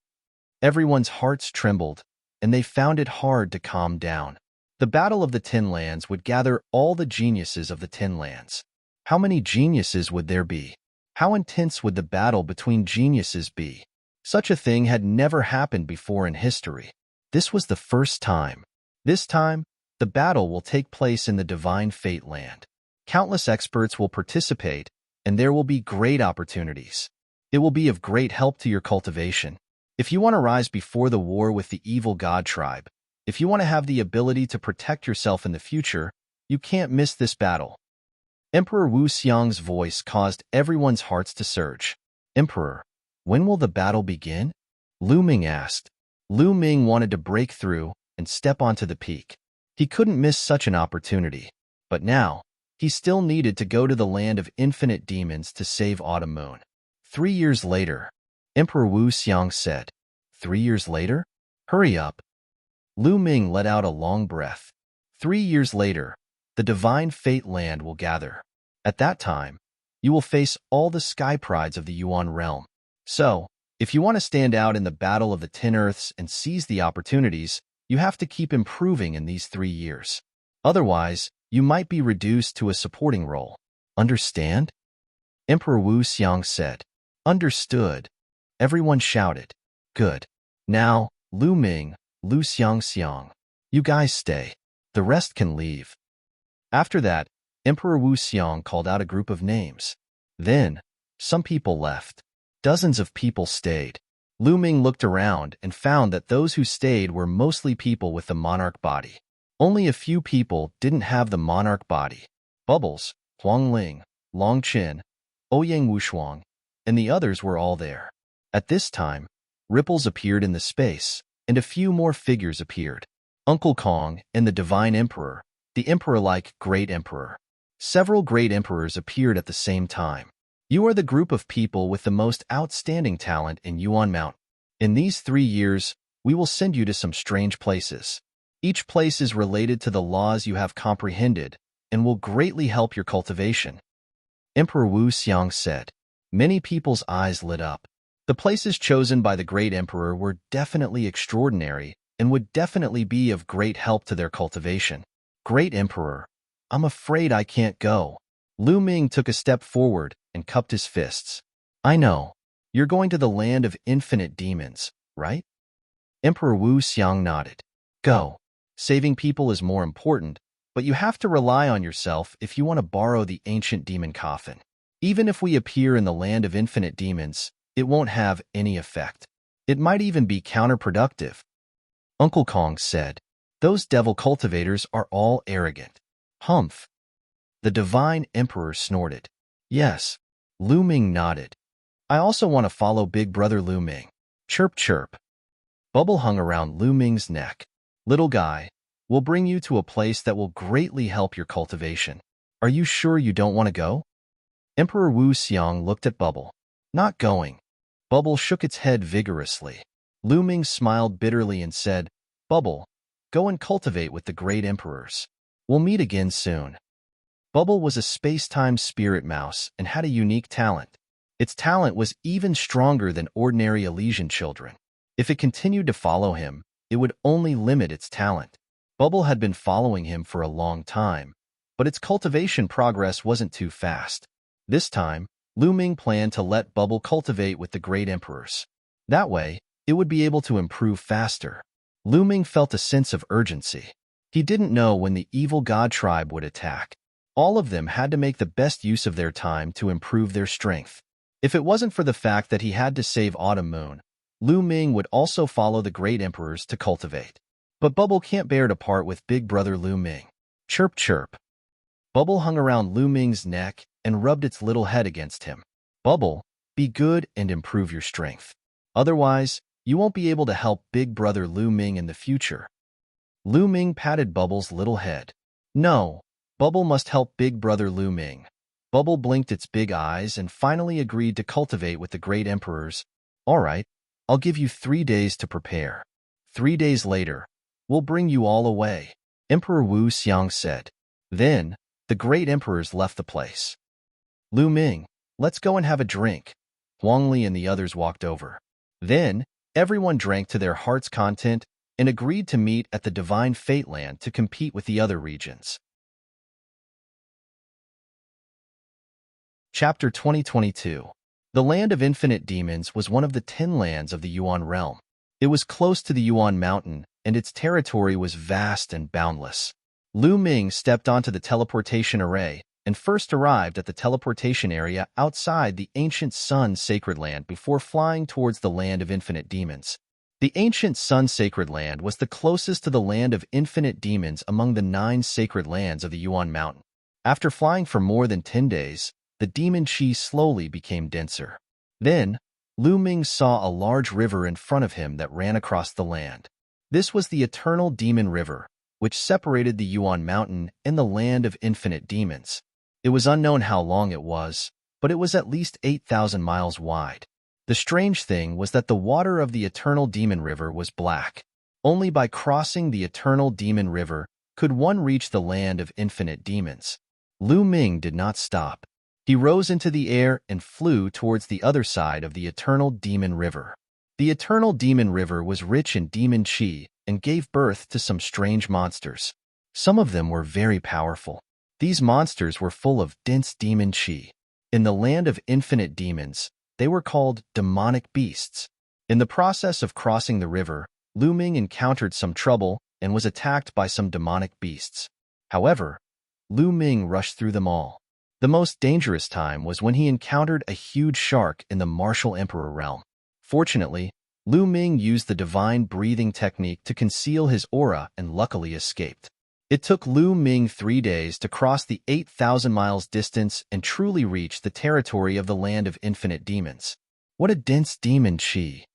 Everyone's hearts trembled, and they found it hard to calm down. The Battle of the 10 Lands would gather all the geniuses of the 10 Lands. How many geniuses would there be? How intense would the battle between geniuses be? Such a thing had never happened before in history. This was the first time. This time, the battle will take place in the Divine Fate Land. Countless experts will participate, and there will be great opportunities. It will be of great help to your cultivation. If you want to rise before the war with the evil god tribe, if you want to have the ability to protect yourself in the future, you can't miss this battle. Emperor Wu Xiang's voice caused everyone's hearts to surge. Emperor, when will the battle begin? Lu Ming asked. Lu Ming wanted to break through and step onto the peak. He couldn't miss such an opportunity. But now, he still needed to go to the land of infinite demons to save Autumn Moon. 3 years later, Emperor Wu Xiang said. 3 years later? Hurry up. Lu Ming let out a long breath. 3 years later, the Divine Fate Land will gather. At that time, you will face all the sky prides of the Yuan realm. So, if you want to stand out in the Battle of the 10 Earths and seize the opportunities, you have to keep improving in these 3 years. Otherwise, you might be reduced to a supporting role. Understand? Emperor Wu Xiang said. Understood. Everyone shouted. Good. Now, Lu Ming, Lu Xiang, you guys stay. The rest can leave. After that, Emperor Wu Xiang called out a group of names. Then, some people left. Dozens of people stayed. Lu Ming looked around and found that those who stayed were mostly people with the monarch body. Only a few people didn't have the monarch body. Bubbles, Huang Ling, Long Qin, Ouyang Wushuang, and the others were all there. At this time, ripples appeared in the space, and a few more figures appeared. Uncle Kong and the Divine Emperor, the Emperor-like Great Emperor. Several Great Emperors appeared at the same time. You are the group of people with the most outstanding talent in Yuan Mountain. In these 3 years, we will send you to some strange places. Each place is related to the laws you have comprehended and will greatly help your cultivation. Emperor Wu Xiang said. Many people's eyes lit up. The places chosen by the Great Emperor were definitely extraordinary and would definitely be of great help to their cultivation. Great Emperor, I'm afraid I can't go. Lu Ming took a step forward and cupped his fists. I know. You're going to the land of infinite demons, right? Emperor Wu Xiang nodded. Go. Saving people is more important, but you have to rely on yourself if you want to borrow the ancient demon coffin. Even if we appear in the land of infinite demons, it won't have any effect. It might even be counterproductive. Uncle Kong said, those devil cultivators are all arrogant. Humph. The Divine Emperor snorted. Yes. Lu Ming nodded. I also want to follow Big Brother Lu Ming. Chirp chirp. Bubble hung around Lu Ming's neck. Little guy, we'll bring you to a place that will greatly help your cultivation. Are you sure you don't want to go? Emperor Wu Xiang looked at Bubble. Not going. Bubble shook its head vigorously. Lu Ming smiled bitterly and said, Bubble, go and cultivate with the great emperors. We'll meet again soon. Bubble was a space-time spirit mouse and had a unique talent. Its talent was even stronger than ordinary Elysian children. If it continued to follow him, it would only limit its talent. Bubble had been following him for a long time, but its cultivation progress wasn't too fast. This time, Lu Ming planned to let Bubble cultivate with the great emperors. That way, it would be able to improve faster. Lu Ming felt a sense of urgency. He didn't know when the evil god tribe would attack. All of them had to make the best use of their time to improve their strength. If it wasn't for the fact that he had to save Autumn Moon, Lu Ming would also follow the great emperors to cultivate. But Bubble can't bear to part with big brother Lu Ming. Chirp chirp. Bubble hung around Lu Ming's neck and rubbed its little head against him. Bubble, be good and improve your strength. Otherwise, you won't be able to help big brother Lu Ming in the future. Lu Ming patted Bubble's little head. No, Bubble must help big brother Lu Ming. Bubble blinked its big eyes and finally agreed to cultivate with the great emperors. All right, I'll give you 3 days to prepare. 3 days later, we'll bring you all away, Emperor Wu Xiang said. Then, the great emperors left the place. Lu Ming, let's go and have a drink. Huang Li and the others walked over. Then, everyone drank to their heart's content and agreed to meet at the Divine Fate Land to compete with the other regions. Chapter 2022. The Land of Infinite Demons was one of the 10 lands of the Yuan realm. It was close to the Yuan mountain, and its territory was vast and boundless. Lu Ming stepped onto the teleportation array and first arrived at the teleportation area outside the ancient Sun Sacred Land before flying towards the Land of Infinite Demons. The ancient Sun Sacred Land was the closest to the Land of Infinite Demons among the 9 sacred lands of the Yuan mountain. After flying for more than 10 days, the demon chi slowly became denser. Then, Lu Ming saw a large river in front of him that ran across the land. This was the Eternal Demon River, which separated the Yuan mountain and the Land of Infinite Demons. It was unknown how long it was, but it was at least 8,000 miles wide. The strange thing was that the water of the Eternal Demon River was black. Only by crossing the Eternal Demon River could one reach the Land of Infinite Demons. Lu Ming did not stop. He rose into the air and flew towards the other side of the Eternal Demon River. The Eternal Demon River was rich in demon chi and gave birth to some strange monsters. Some of them were very powerful. These monsters were full of dense demon chi. In the Land of Infinite Demons, they were called demonic beasts. In the process of crossing the river, Lu Ming encountered some trouble and was attacked by some demonic beasts. However, Lu Ming rushed through them all. The most dangerous time was when he encountered a huge shark in the Martial Emperor realm. Fortunately, Lu Ming used the divine breathing technique to conceal his aura and luckily escaped. It took Lu Ming 3 days to cross the 8,000 miles distance and truly reach the territory of the Land of Infinite Demons. What a dense demon chi!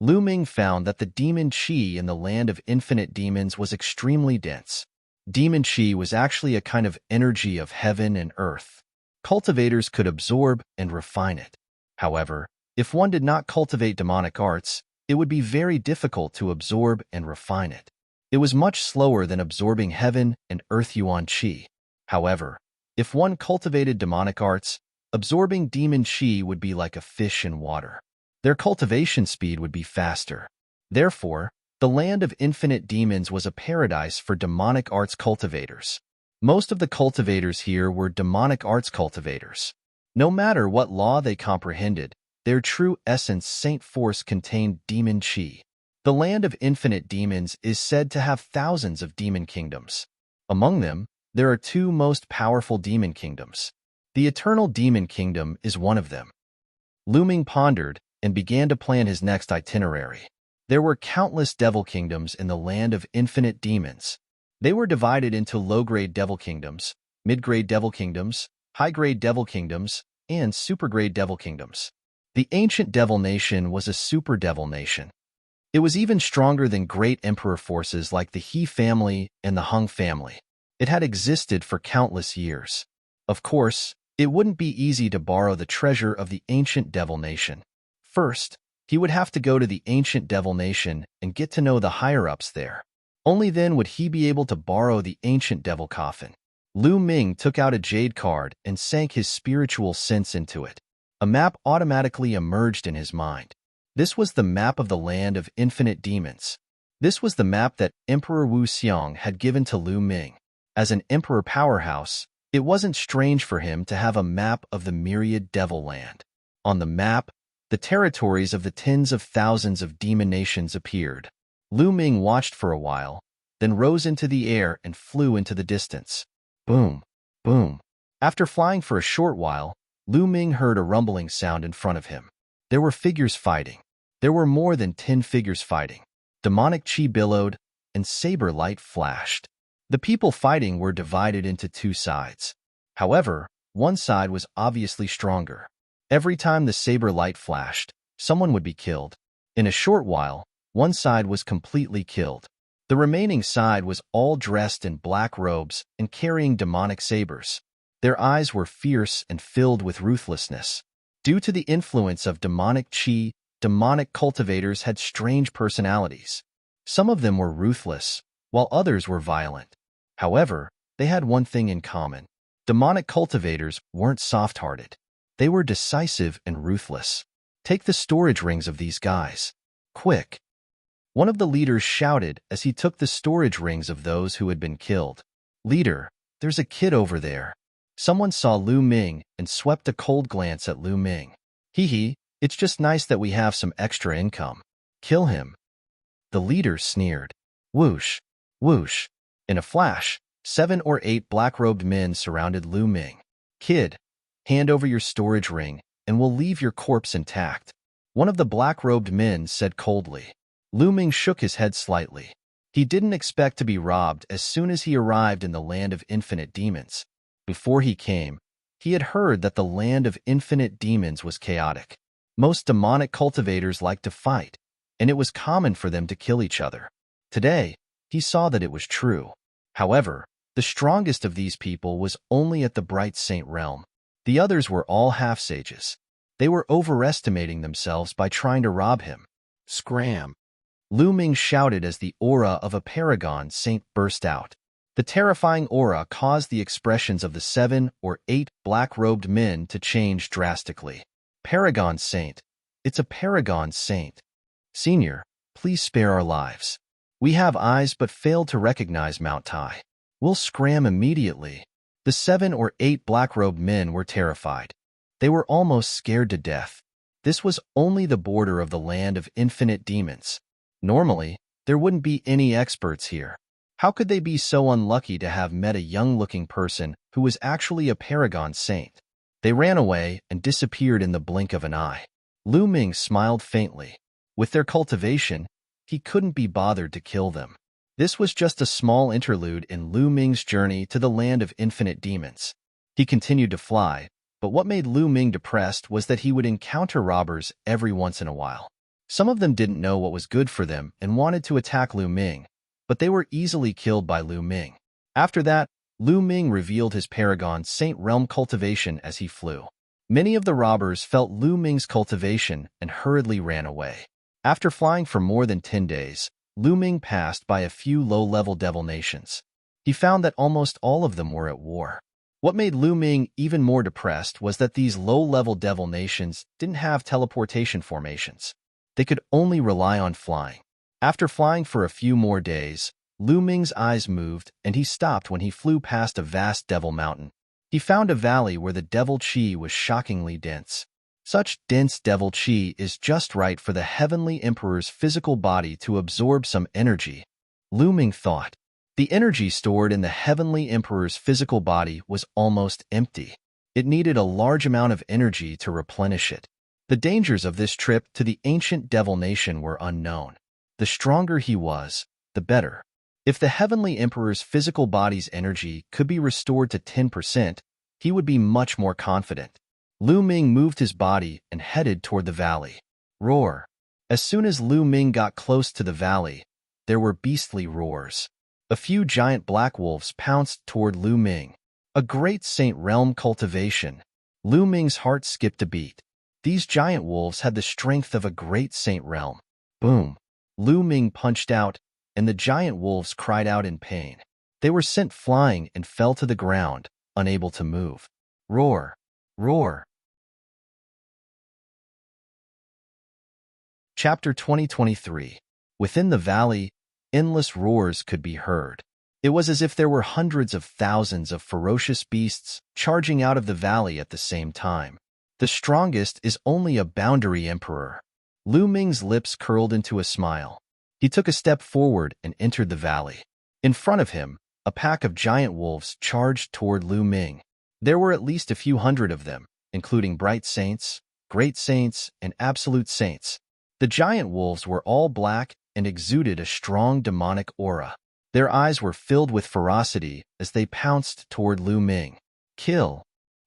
Lu Ming found that the demon chi in the Land of Infinite Demons was extremely dense. Demon chi was actually a kind of energy of heaven and earth. Cultivators could absorb and refine it. However, if one did not cultivate demonic arts, it would be very difficult to absorb and refine it. It was much slower than absorbing heaven and earth yuan chi. However, if one cultivated demonic arts, absorbing demon chi would be like a fish in water. Their cultivation speed would be faster. Therefore, the Land of Infinite Demons was a paradise for demonic arts cultivators. Most of the cultivators here were demonic arts cultivators. No matter what law they comprehended, their true essence Saint Force contained demon chi. The Land of Infinite Demons is said to have thousands of demon kingdoms. Among them, there are 2 most powerful demon kingdoms. The Eternal Demon Kingdom is one of them. Lu Ming pondered and began to plan his next itinerary. There were countless devil kingdoms in the Land of Infinite Demons. They were divided into low-grade devil kingdoms, mid-grade devil kingdoms, high-grade devil kingdoms, and super-grade devil kingdoms. The ancient devil nation was a super devil nation. It was even stronger than great emperor forces like the He family and the Hung family. It had existed for countless years. Of course, it wouldn't be easy to borrow the treasure of the ancient devil nation. First, he would have to go to the ancient devil nation and get to know the higher-ups there. Only then would he be able to borrow the ancient devil coffin. Lu Ming took out a jade card and sank his spiritual sense into it. A map automatically emerged in his mind. This was the map of the land of infinite demons. This was the map that Emperor Wu Xiang had given to Lu Ming. As an emperor powerhouse, it wasn't strange for him to have a map of the myriad devil land. On the map, the territories of the tens of thousands of demon nations appeared. Lu Ming watched for a while, then rose into the air and flew into the distance. Boom, boom. After flying for a short while, Lu Ming heard a rumbling sound in front of him. There were figures fighting. There were more than 10 figures fighting. Demonic chi billowed, and saber light flashed. The people fighting were divided into two sides. However, one side was obviously stronger. Every time the saber light flashed, someone would be killed. In a short while, one side was completely killed. The remaining side was all dressed in black robes and carrying demonic sabers. Their eyes were fierce and filled with ruthlessness. Due to the influence of demonic chi, demonic cultivators had strange personalities. Some of them were ruthless, while others were violent. However, they had one thing in common. Demonic cultivators weren't soft-hearted. They were decisive and ruthless. Take the storage rings of these guys. Quick! One of the leaders shouted as he took the storage rings of those who had been killed. Leader, there's a kid over there. Someone saw Lu Ming and swept a cold glance at Lu Ming. Hee, it's just nice that we have some extra income. Kill him. The leader sneered. Whoosh, whoosh. In a flash, 7 or 8 black-robed men surrounded Lu Ming. Kid, hand over your storage ring, and we'll leave your corpse intact. One of the black-robed men said coldly. Lu Ming shook his head slightly. He didn't expect to be robbed as soon as he arrived in the land of infinite demons. Before he came, he had heard that the land of infinite demons was chaotic. Most demonic cultivators liked to fight, and it was common for them to kill each other. Today, he saw that it was true. However, the strongest of these people was only at the Bright Saint realm. The others were all half-sages. They were overestimating themselves by trying to rob him. Scram! Lu Ming shouted as the aura of a paragon saint burst out. The terrifying aura caused the expressions of the 7 or 8 black-robed men to change drastically. Paragon saint. It's a paragon saint. Senior, please spare our lives. We have eyes but fail to recognize Mount Tai. We'll scram immediately. The 7 or 8 black-robed men were terrified. They were almost scared to death. This was only the border of the land of infinite demons. Normally, there wouldn't be any experts here. How could they be so unlucky to have met a young-looking person who was actually a paragon saint? They ran away and disappeared in the blink of an eye. Lu Ming smiled faintly. With their cultivation, he couldn't be bothered to kill them. This was just a small interlude in Lu Ming's journey to the land of infinite demons. He continued to fly, but what made Lu Ming depressed was that he would encounter robbers every once in a while. Some of them didn't know what was good for them and wanted to attack Lu Ming, but they were easily killed by Lu Ming. After that, Lu Ming revealed his paragon saint realm cultivation as he flew. Many of the robbers felt Lu Ming's cultivation and hurriedly ran away. After flying for more than 10 days, Lu Ming passed by a few low-level devil nations. He found that almost all of them were at war. What made Lu Ming even more depressed was that these low-level devil nations didn't have teleportation formations. They could only rely on flying. After flying for a few more days, Lu Ming's eyes moved and he stopped when he flew past a vast devil mountain. He found a valley where the devil chi was shockingly dense. Such dense devil chi is just right for the heavenly emperor's physical body to absorb some energy. Lu Ming thought. The energy stored in the heavenly emperor's physical body was almost empty. It needed a large amount of energy to replenish it. The dangers of this trip to the ancient devil nation were unknown. The stronger he was, the better. If the heavenly emperor's physical body's energy could be restored to 10%, he would be much more confident. Lu Ming moved his body and headed toward the valley. Roar! As soon as Lu Ming got close to the valley, there were beastly roars. A few giant black wolves pounced toward Lu Ming. A great saint realm cultivation. Lu Ming's heart skipped a beat. These giant wolves had the strength of a great saint realm. Boom! Lu Ming punched out, and the giant wolves cried out in pain. They were sent flying and fell to the ground, unable to move. Roar! Roar! Chapter 2023. Within the valley, endless roars could be heard. It was as if there were hundreds of thousands of ferocious beasts charging out of the valley at the same time. The strongest is only a boundary emperor. Lu Ming's lips curled into a smile. He took a step forward and entered the valley. In front of him, a pack of giant wolves charged toward Lu Ming. There were at least a few hundred of them, including bright saints, great saints, and absolute saints. The giant wolves were all black and exuded a strong demonic aura. Their eyes were filled with ferocity as they pounced toward Lu Ming. Kill!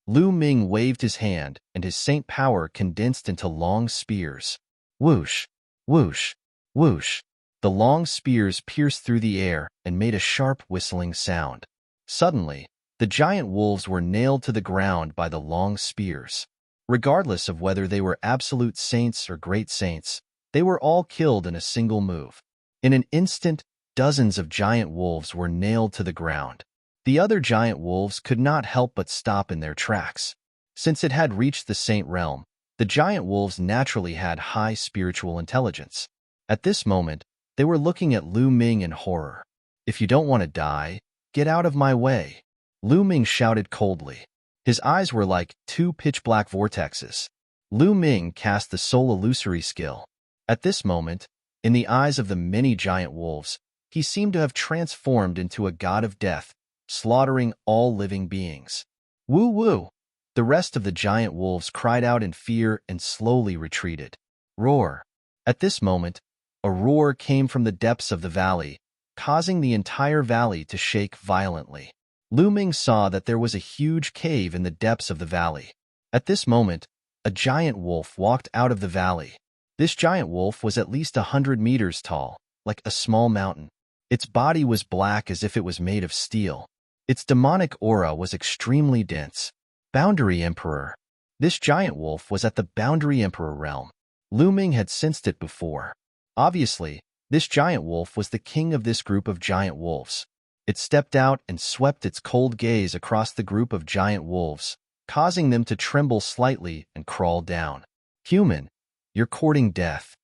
Lu Ming waved his hand, and his saint power condensed into long spears. Whoosh! Whoosh! Whoosh! The long spears pierced through the air and made a sharp whistling sound. Suddenly, the giant wolves were nailed to the ground by the long spears. Regardless of whether they were absolute saints or great saints, they were all killed in a single move. In an instant, dozens of giant wolves were nailed to the ground. The other giant wolves could not help but stop in their tracks. Since it had reached the saint realm, the giant wolves naturally had high spiritual intelligence. At this moment, they were looking at Lu Ming in horror. "If you don't want to die, get out of my way," Lu Ming shouted coldly. His eyes were like two pitch-black vortexes. Lu Ming cast the soul illusory skill. At this moment, in the eyes of the many giant wolves, he seemed to have transformed into a god of death, slaughtering all living beings. Woo-woo! The rest of the giant wolves cried out in fear and slowly retreated. Roar! At this moment, a roar came from the depths of the valley, causing the entire valley to shake violently. Lu Ming saw that there was a huge cave in the depths of the valley. At this moment, a giant wolf walked out of the valley. This giant wolf was at least 100 meters tall, like a small mountain. Its body was black as if it was made of steel. Its demonic aura was extremely dense. Boundary Emperor. This giant wolf was at the Boundary Emperor realm. Lu Ming had sensed it before. Obviously, this giant wolf was the king of this group of giant wolves. It stepped out and swept its cold gaze across the group of giant wolves, causing them to tremble slightly and crawl down. "Human, you're courting death."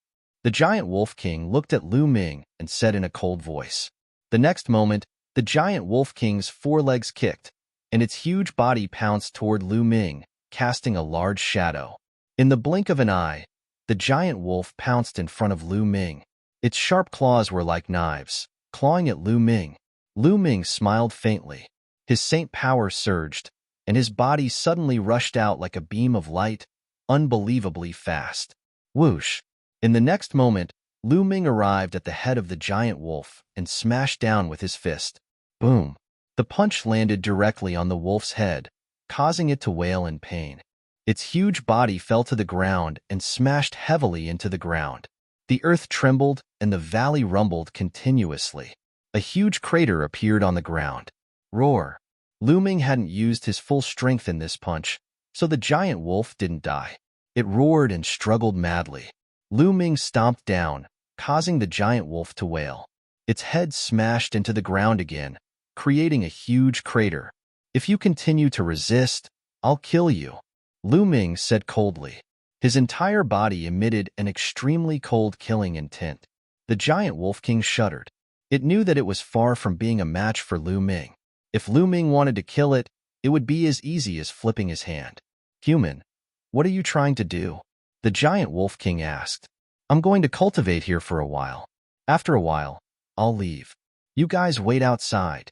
The giant wolf king looked at Lu Ming and said in a cold voice. The next moment, the giant wolf king's forelegs kicked, and its huge body pounced toward Lu Ming, casting a large shadow. In the blink of an eye, the giant wolf pounced in front of Lu Ming. Its sharp claws were like knives, clawing at Lu Ming. Lu Ming smiled faintly. His saint power surged, and his body suddenly rushed out like a beam of light, unbelievably fast. Whoosh! In the next moment, Lu Ming arrived at the head of the giant wolf and smashed down with his fist. Boom! The punch landed directly on the wolf's head, causing it to wail in pain. Its huge body fell to the ground and smashed heavily into the ground. The earth trembled and the valley rumbled continuously. A huge crater appeared on the ground. Roar! Lu Ming hadn't used his full strength in this punch, so the giant wolf didn't die. It roared and struggled madly. Lu Ming stomped down, causing the giant wolf to wail. Its head smashed into the ground again, creating a huge crater. "If you continue to resist, I'll kill you," Lu Ming said coldly. His entire body emitted an extremely cold killing intent. The giant wolf king shuddered. It knew that it was far from being a match for Lu Ming. If Lu Ming wanted to kill it, it would be as easy as flipping his hand. "Human, what are you trying to do?" the giant wolf king asked. "I'm going to cultivate here for a while. After a while, I'll leave. You guys wait outside.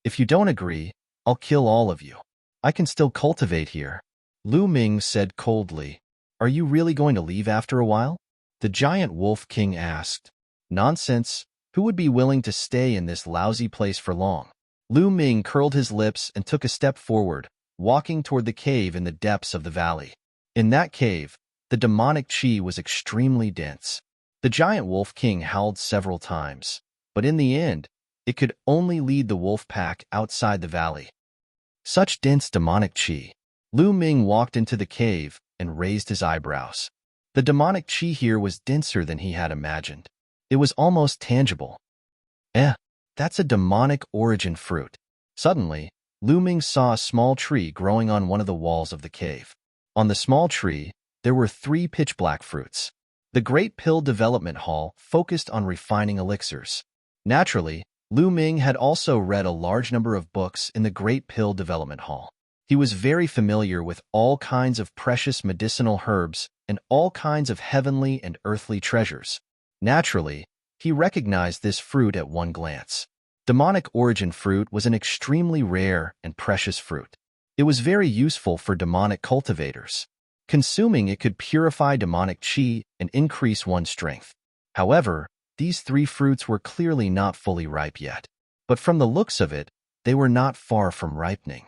If you don't agree, I'll kill all of you. I can still cultivate here." Lu Ming said coldly. "Are you really going to leave after a while?" the giant wolf king asked. "Nonsense. Who would be willing to stay in this lousy place for long?" Lu Ming curled his lips and took a step forward, walking toward the cave in the depths of the valley. In that cave, the demonic chi was extremely dense. The giant wolf king howled several times, but in the end, it could only lead the wolf pack outside the valley. Such dense demonic chi. Lu Ming walked into the cave and raised his eyebrows. The demonic chi here was denser than he had imagined. It was almost tangible. That's That's a demonic origin fruit. Suddenly, Lu Ming saw a small tree growing on one of the walls of the cave. On the small tree, there were 3 pitch-black fruits. The Great Pill Development Hall focused on refining elixirs. Naturally, Lu Ming had also read a large number of books in the Great Pill Development Hall. He was very familiar with all kinds of precious medicinal herbs and all kinds of heavenly and earthly treasures. Naturally, he recognized this fruit at one glance. Demonic origin fruit was an extremely rare and precious fruit. It was very useful for demonic cultivators. Consuming it could purify demonic chi and increase one's strength. However, these 3 fruits were clearly not fully ripe yet. But from the looks of it, they were not far from ripening.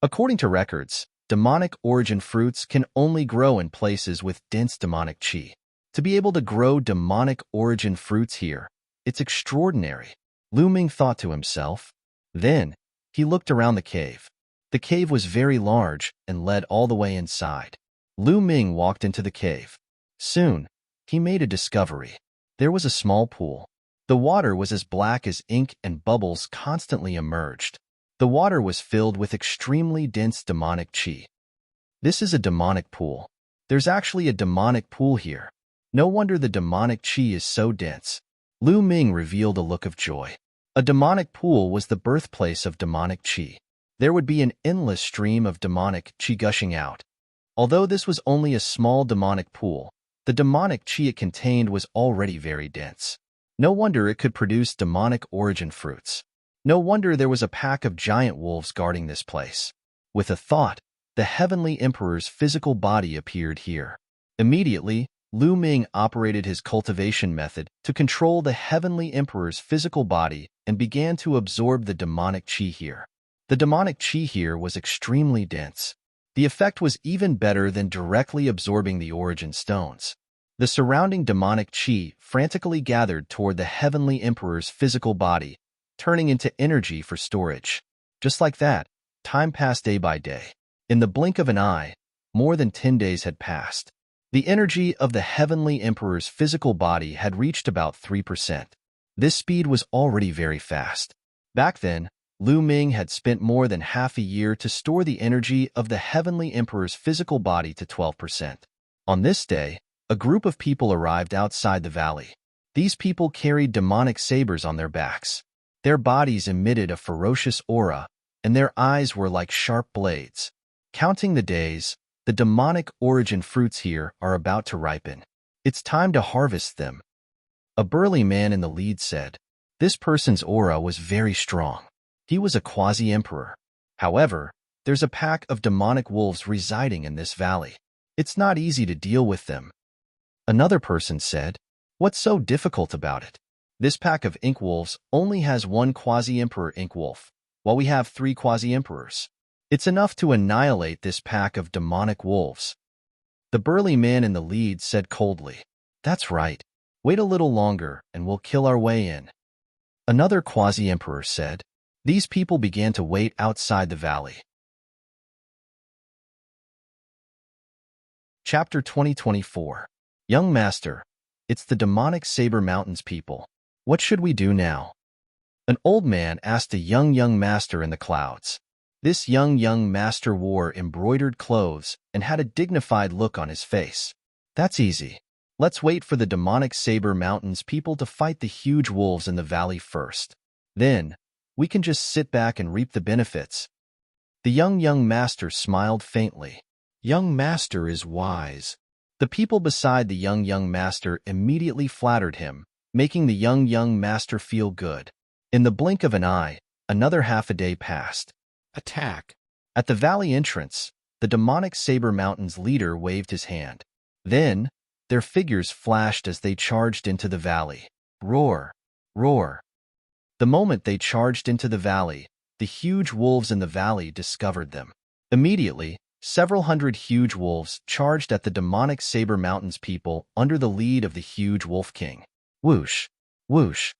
According to records, demonic origin fruits can only grow in places with dense demonic chi. To be able to grow demonic origin fruits here, it's extraordinary, Lu Ming thought to himself. Then, he looked around the cave. The cave was very large and led all the way inside. Lu Ming walked into the cave. Soon, he made a discovery. There was a small pool. The water was as black as ink and bubbles constantly emerged. The water was filled with extremely dense demonic chi. This is a demonic pool. There's actually a demonic pool here. No wonder the demonic chi is so dense. Lu Ming revealed a look of joy. A demonic pool was the birthplace of demonic chi. There would be an endless stream of demonic chi gushing out. Although this was only a small demonic pool, the demonic chi it contained was already very dense. No wonder it could produce demonic origin fruits. No wonder there was a pack of giant wolves guarding this place. With a thought, the Heavenly Emperor's physical body appeared here. Immediately, Lu Ming operated his cultivation method to control the Heavenly Emperor's physical body and began to absorb the demonic chi here. The demonic chi here was extremely dense. The effect was even better than directly absorbing the origin stones. The surrounding demonic chi frantically gathered toward the Heavenly Emperor's physical body, turning into energy for storage. Just like that, time passed day by day. In the blink of an eye, more than 10 days had passed. The energy of the Heavenly Emperor's physical body had reached about 3%. This speed was already very fast. Back then, Lu Ming had spent more than half a year to store the energy of the Heavenly Emperor's physical body to 12%. On this day, a group of people arrived outside the valley. These people carried demonic sabers on their backs. Their bodies emitted a ferocious aura, and their eyes were like sharp blades. Counting the days, the demonic origin fruits here are about to ripen. It's time to harvest them. A burly man in the lead said. This person's aura was very strong. He was a quasi-emperor. However, there's a pack of demonic wolves residing in this valley. It's not easy to deal with them. Another person said, what's so difficult about it? This pack of ink wolves only has 1 quasi-emperor ink wolf, while we have 3 quasi-emperors. It's enough to annihilate this pack of demonic wolves. The burly man in the lead said coldly, that's right. Wait a little longer and we'll kill our way in. Another quasi-emperor said. These people began to wait outside the valley. Chapter 2024. Young Master, it's the demonic Saber Mountains people. What should we do now? An old man asked a young master in the clouds. This young master wore embroidered clothes and had a dignified look on his face. That's easy. Let's wait for the demonic Saber Mountains people to fight the huge wolves in the valley first. Then, we can just sit back and reap the benefits. The young master smiled faintly. Young master is wise. The people beside the young master immediately flattered him, making the young master feel good. In the blink of an eye, another half a day passed. Attack. At the valley entrance, the demonic Saber Mountains leader waved his hand. Then, their figures flashed as they charged into the valley. Roar! Roar! The moment they charged into the valley, the huge wolves in the valley discovered them. Immediately, several hundred huge wolves charged at the demonic Saber Mountains people under the lead of the huge Wolf King. Whoosh! Whoosh!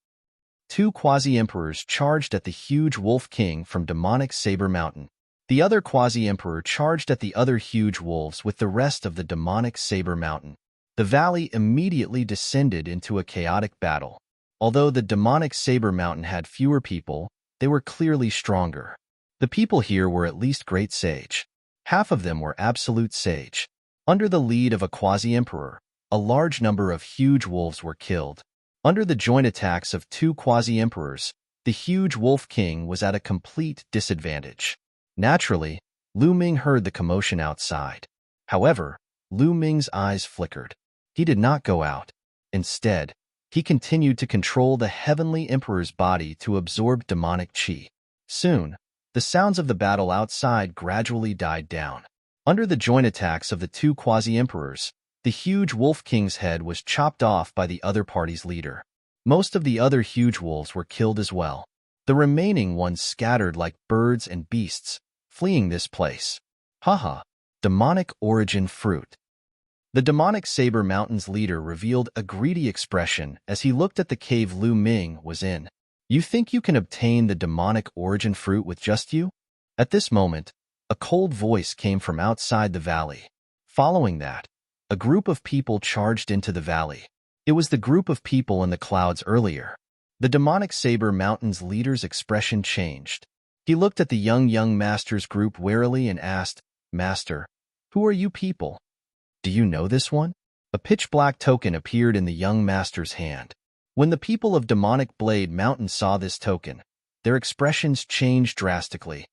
2 quasi-emperors charged at the huge Wolf King from demonic Saber Mountain. The other quasi-emperor charged at the other huge wolves with the rest of the demonic Saber Mountain. The valley immediately descended into a chaotic battle. Although the demonic Saber Mountain had fewer people, they were clearly stronger. The people here were at least great sage. Half of them were absolute sage. Under the lead of a quasi-emperor, a large number of huge wolves were killed. Under the joint attacks of two quasi-emperors, the huge wolf king was at a complete disadvantage. Naturally, Lu Ming heard the commotion outside. However, Lu Ming's eyes flickered. He did not go out. Instead, he continued to control the heavenly emperor's body to absorb demonic qi. Soon, the sounds of the battle outside gradually died down. Under the joint attacks of the two quasi-emperors, the huge wolf king's head was chopped off by the other party's leader. Most of the other huge wolves were killed as well. The remaining ones scattered like birds and beasts, fleeing this place. Haha, demonic origin fruit. The demonic Saber Mountain's leader revealed a greedy expression as he looked at the cave Lu Ming was in. You think you can obtain the demonic origin fruit with just you? At this moment, a cold voice came from outside the valley. Following that, a group of people charged into the valley. It was the group of people in the clouds earlier. The demonic Saber Mountain's leader's expression changed. He looked at the young master's group warily and asked, "Master, who are you people? Do you know this one?" A pitch-black token appeared in the young master's hand. When the people of Demonic Blade Mountain saw this token, their expressions changed drastically.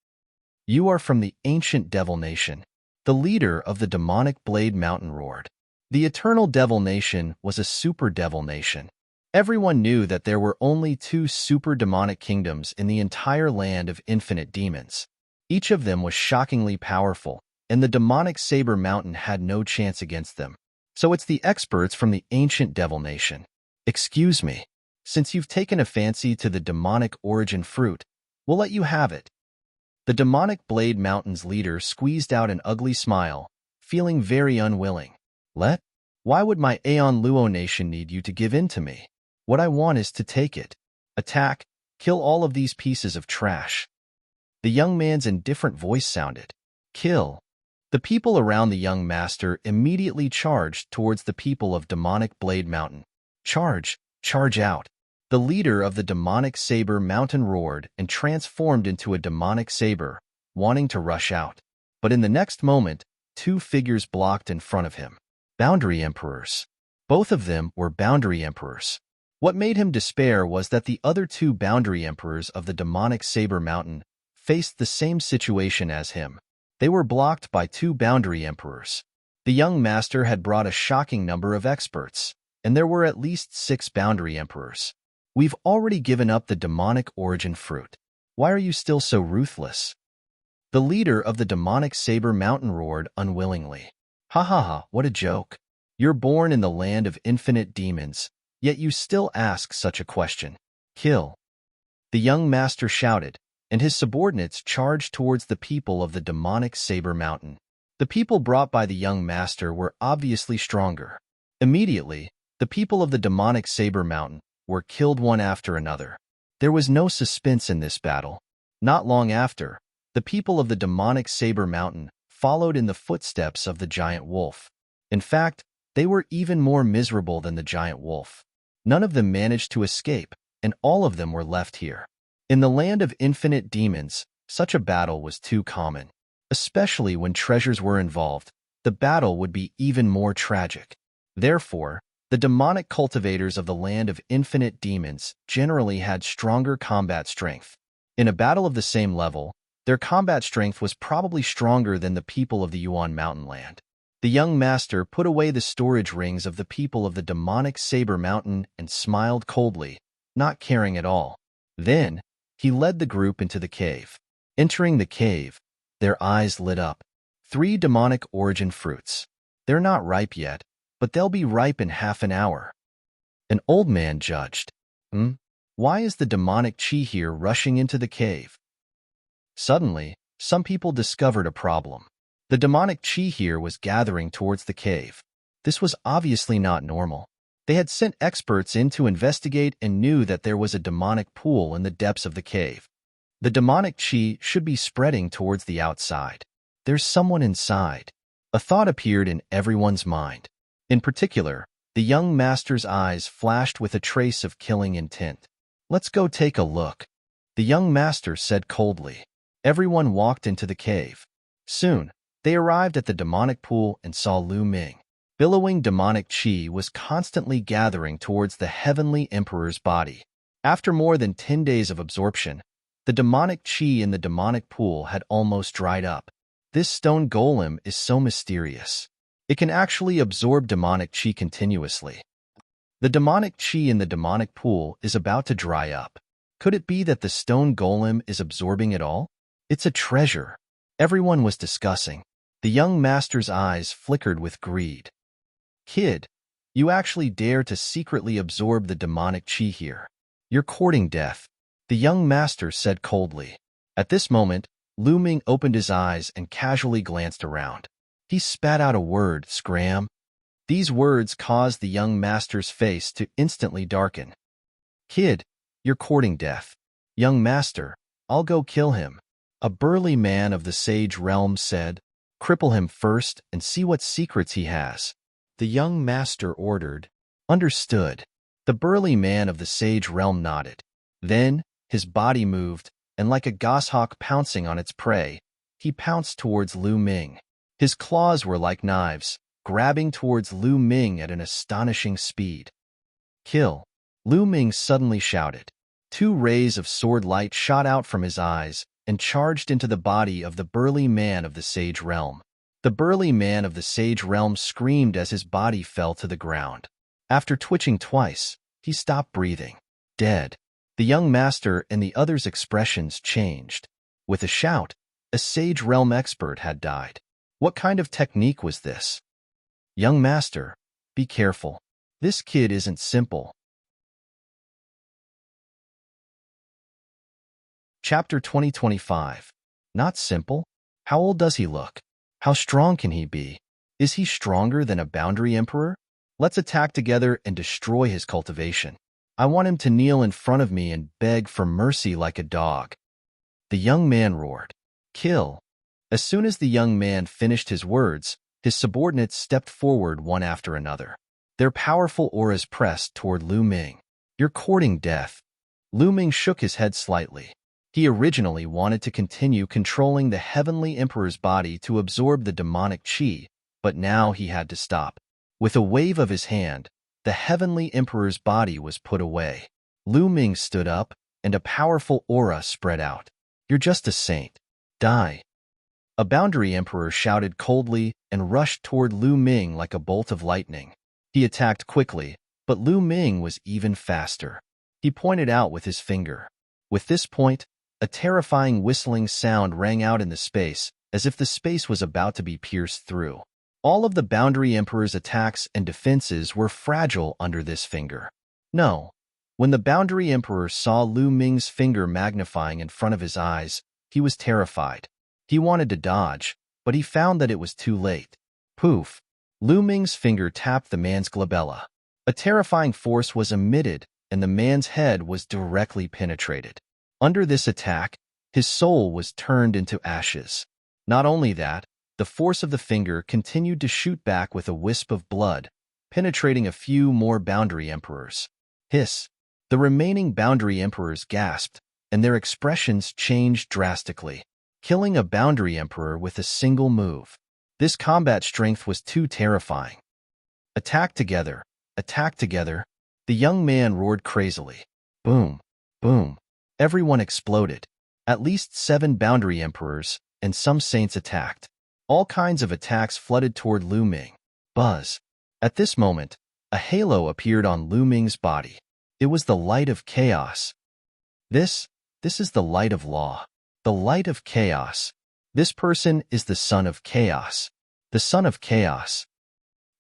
"You are from the ancient Devil Nation." The leader of the Demonic Blade Mountain roared. The Eternal Devil Nation was a super devil nation. Everyone knew that there were only two super demonic kingdoms in the entire land of infinite demons. Each of them was shockingly powerful, and the Demonic Saber Mountain had no chance against them. So it's the experts from the ancient Devil Nation. "Excuse me, since you've taken a fancy to the demonic origin fruit, we'll let you have it." The Demonic Blade Mountain's leader squeezed out an ugly smile, feeling very unwilling. "Let? Why would my Aeon Luo Nation need you to give in to me? What I want is to take it. Attack, kill all of these pieces of trash." The young man's indifferent voice sounded. "Kill." The people around the young master immediately charged towards the people of Demonic Blade Mountain. "Charge! Charge out!" The leader of the Demonic Saber Mountain roared and transformed into a demonic saber, wanting to rush out. But in the next moment, two figures blocked in front of him. Boundary Emperors. Both of them were Boundary Emperors. What made him despair was that the other two Boundary Emperors of the Demonic Saber Mountain faced the same situation as him. They were blocked by two Boundary Emperors. The young master had brought a shocking number of experts, and there were at least 6 Boundary Emperors. "We've already given up the demonic origin fruit. Why are you still so ruthless?" The leader of the Demonic Saber Mountain roared unwillingly. "Ha ha ha, what a joke. You're born in the land of infinite demons, yet you still ask such a question. Kill." The young master shouted, and his subordinates charged towards the people of the Demonic Saber Mountain. The people brought by the young master were obviously stronger. Immediately, the people of the Demonic Saber Mountain were killed one after another. There was no suspense in this battle. Not long after, the people of the Demonic Saber Mountain followed in the footsteps of the giant wolf. In fact, they were even more miserable than the giant wolf. None of them managed to escape, and all of them were left here. In the land of infinite demons, such a battle was too common. Especially when treasures were involved, the battle would be even more tragic. Therefore, the demonic cultivators of the land of infinite demons generally had stronger combat strength. In a battle of the same level, their combat strength was probably stronger than the people of the Yuan Mountain land. The young master put away the storage rings of the people of the Demonic Saber Mountain and smiled coldly, not caring at all. Then, he led the group into the cave. Entering the cave, their eyes lit up. 3 demonic origin fruits. They're not ripe yet, but they'll be ripe in half an hour. An old man judged. Why is the demonic chi here rushing into the cave? Suddenly, some people discovered a problem. The demonic chi here was gathering towards the cave. This was obviously not normal. They had sent experts in to investigate and knew that there was a demonic pool in the depths of the cave. The demonic chi should be spreading towards the outside. There's someone inside. A thought appeared in everyone's mind. In particular, The young master's eyes flashed with a trace of killing intent. "Let's go take a look," the young master said coldly. Everyone walked into the cave. Soon, they arrived at the demonic pool and saw Lu Ming. Billowing demonic chi was constantly gathering towards the heavenly emperor's body. After more than 10 days of absorption, the demonic chi in the demonic pool had almost dried up. This stone golem is so mysterious. It can actually absorb demonic chi continuously. The demonic chi in the demonic pool is about to dry up. Could it be that the stone golem is absorbing it all? It's a treasure. Everyone was discussing. The young master's eyes flickered with greed. "Kid, you actually dare to secretly absorb the demonic chi here. You're courting death," the young master said coldly. At this moment, Lu Ming opened his eyes and casually glanced around. He spat out a word, "Scram." These words caused the young master's face to instantly darken. "Kid, you're courting death." "Young master, I'll go kill him," a burly man of the sage realm said. "Cripple him first and see what secrets he has," the young master ordered. "Understood." The burly man of the sage realm nodded. Then, his body moved, and like a goshawk pouncing on its prey, he pounced towards Lu Ming. His claws were like knives, grabbing towards Lu Ming at an astonishing speed. "Kill!" Lu Ming suddenly shouted. 2 rays of sword light shot out from his eyes and charged into the body of the burly man of the sage realm. The burly man of the sage realm screamed as his body fell to the ground. After twitching twice, he stopped breathing. Dead. The young master and the others' expressions changed. With a shout, a sage realm expert had died. What kind of technique was this? "Young master, be careful. This kid isn't simple." Chapter 2025. Not simple? How old does he look? How strong can he be? Is he stronger than a boundary emperor? Let's attack together and destroy his cultivation. I want him to kneel in front of me and beg for mercy like a dog. The young man roared. "Kill!" As soon as the young man finished his words, his subordinates stepped forward one after another. Their powerful auras pressed toward Lu Ming. "You're courting death." Lu Ming shook his head slightly. He originally wanted to continue controlling the heavenly emperor's body to absorb the demonic chi, but now he had to stop. With a wave of his hand, the heavenly emperor's body was put away. Lu Ming stood up, and a powerful aura spread out. "You're just a saint. Die." A boundary emperor shouted coldly and rushed toward Lu Ming like a bolt of lightning. He attacked quickly, but Lu Ming was even faster. He pointed out with his finger. With this point, a terrifying whistling sound rang out in the space, as if the space was about to be pierced through. All of the boundary emperor's attacks and defenses were fragile under this finger. No. When the boundary emperor saw Lu Ming's finger magnifying in front of his eyes, he was terrified. He wanted to dodge, but he found that it was too late. Poof! Lu Ming's finger tapped the man's glabella. A terrifying force was emitted, and the man's head was directly penetrated. Under this attack, his soul was turned into ashes. Not only that, the force of the finger continued to shoot back with a wisp of blood, penetrating a few more boundary emperors. Hiss! The remaining boundary emperors gasped, and their expressions changed drastically. Killing a boundary emperor with a single move. This combat strength was too terrifying. "Attack together! Attack together!" The young man roared crazily. Boom! Boom! Everyone exploded. At least 7 boundary emperors and some saints attacked. All kinds of attacks flooded toward Lu Ming. Buzz! At this moment, a halo appeared on Lu Ming's body. It was the light of chaos. This is the light of law. The light of chaos. This person is the son of chaos. The son of chaos.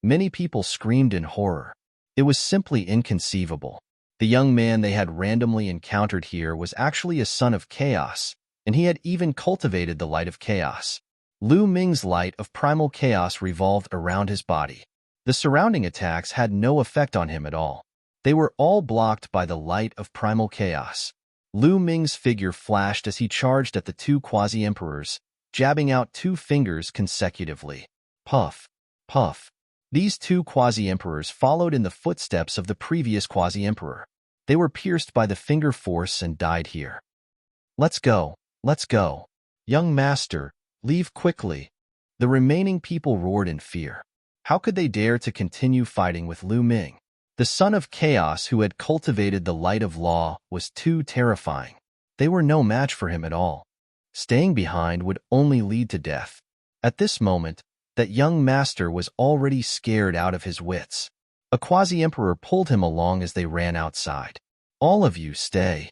Many people screamed in horror. It was simply inconceivable. The young man they had randomly encountered here was actually a son of chaos, and he had even cultivated the light of chaos. Lu Ming's light of primal chaos revolved around his body. The surrounding attacks had no effect on him at all. They were all blocked by the light of primal chaos. Lu Ming's figure flashed as he charged at the 2 quasi-emperors, jabbing out 2 fingers consecutively. Puff! Puff! These two quasi-emperors followed in the footsteps of the previous quasi-emperor. They were pierced by the finger force and died here. Let's go, let's go. Young master, leave quickly. The remaining people roared in fear. How could they dare to continue fighting with Lu Ming? The son of chaos who had cultivated the light of law was too terrifying. They were no match for him at all. Staying behind would only lead to death. At this moment, that young master was already scared out of his wits. A quasi-emperor pulled him along as they ran outside. All of you stay,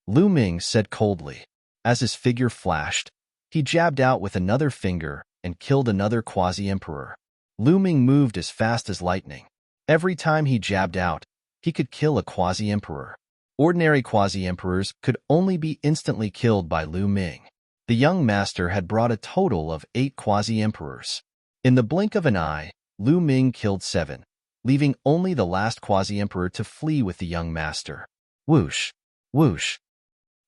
Lu Ming said coldly. As his figure flashed, he jabbed out with another finger and killed another quasi-emperor. Lu Ming moved as fast as lightning. Every time he jabbed out, he could kill a quasi-emperor. Ordinary quasi-emperors could only be instantly killed by Lu Ming. The young master had brought a total of 8 quasi-emperors. In the blink of an eye, Lu Ming killed 7, leaving only the last quasi-emperor to flee with the young master. Whoosh, whoosh.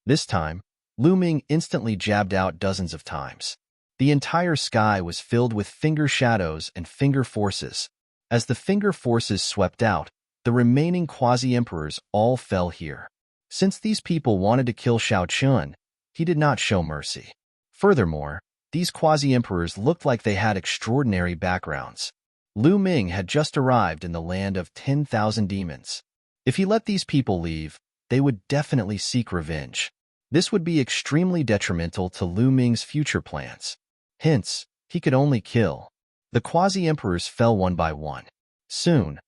This time, Lu Ming instantly jabbed out dozens of times. The entire sky was filled with finger shadows and finger forces. As the finger forces swept out, the remaining quasi-emperors all fell here. Since these people wanted to kill Shao Chun, he did not show mercy. Furthermore, these quasi-emperors looked like they had extraordinary backgrounds. Lu Ming had just arrived in the land of 10,000 demons. If he let these people leave, they would definitely seek revenge. This would be extremely detrimental to Lu Ming's future plans. Hence, he could only kill. The quasi-emperors fell one by one. Soon,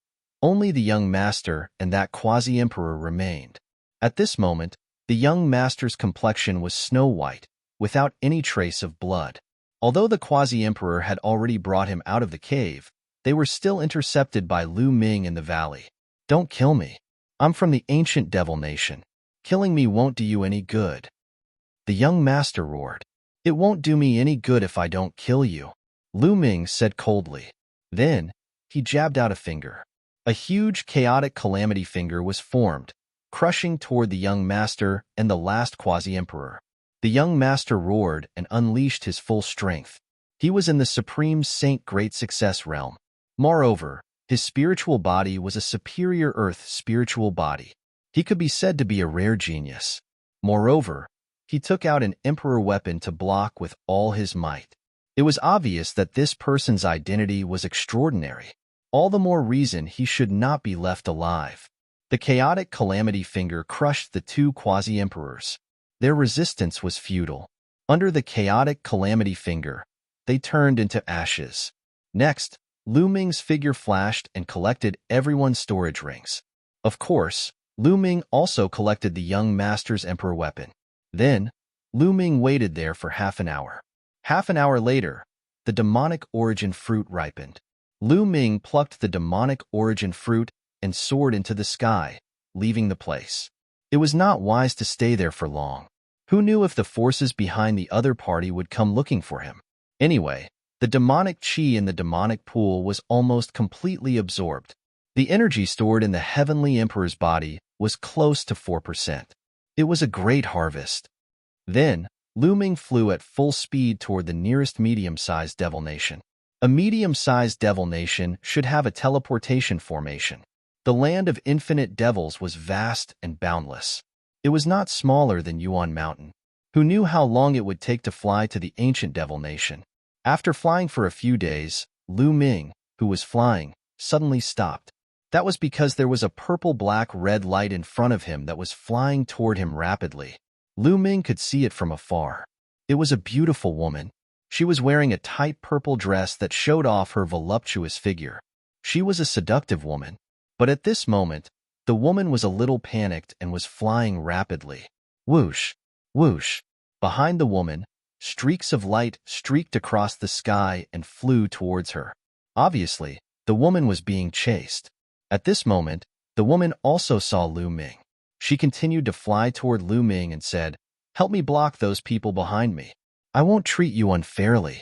only the young master and that quasi-emperor remained. At this moment, the young master's complexion was snow-white, without any trace of blood. Although the quasi-emperor had already brought him out of the cave, they were still intercepted by Lu Ming in the valley. Don't kill me. I'm from the ancient devil nation. Killing me won't do you any good. The young master roared. It won't do me any good if I don't kill you, Lu Ming said coldly. Then, he jabbed out a finger. A huge chaotic calamity finger was formed, crushing toward the young master and the last quasi-emperor. The young master roared and unleashed his full strength. He was in the supreme saint great success realm. Moreover, his spiritual body was a superior earth spiritual body. He could be said to be a rare genius. Moreover, he took out an emperor weapon to block with all his might. It was obvious that this person's identity was extraordinary. All the more reason he should not be left alive. The chaotic calamity finger crushed the 2 quasi-emperors. Their resistance was futile. Under the chaotic calamity finger, they turned into ashes. Next, Lu Ming's figure flashed and collected everyone's storage rings. Of course, Lu Ming also collected the young master's emperor weapon. Then, Lu Ming waited there for half an hour. Half an hour later, the demonic origin fruit ripened. Lu Ming plucked the demonic origin fruit and soared into the sky, leaving the place. It was not wise to stay there for long. Who knew if the forces behind the other party would come looking for him? Anyway, the demonic chi in the demonic pool was almost completely absorbed. The energy stored in the heavenly emperor's body was close to 4%. It was a great harvest. Then, Lu Ming flew at full speed toward the nearest medium-sized devil nation. A medium-sized devil nation should have a teleportation formation. The land of infinite devils was vast and boundless. It was not smaller than Yuan Mountain. Who knew how long it would take to fly to the ancient devil nation? After flying for a few days, Lu Ming, who was flying, suddenly stopped. That was because there was a purple-black-red light in front of him that was flying toward him rapidly. Lu Ming could see it from afar. It was a beautiful woman. She was wearing a tight purple dress that showed off her voluptuous figure. She was a seductive woman. But at this moment, the woman was a little panicked and was flying rapidly. Whoosh, whoosh. Behind the woman, streaks of light streaked across the sky and flew towards her. Obviously, the woman was being chased. At this moment, the woman also saw Lu Ming. She continued to fly toward Lu Ming and said, "Help me block those people behind me. I won't treat you unfairly."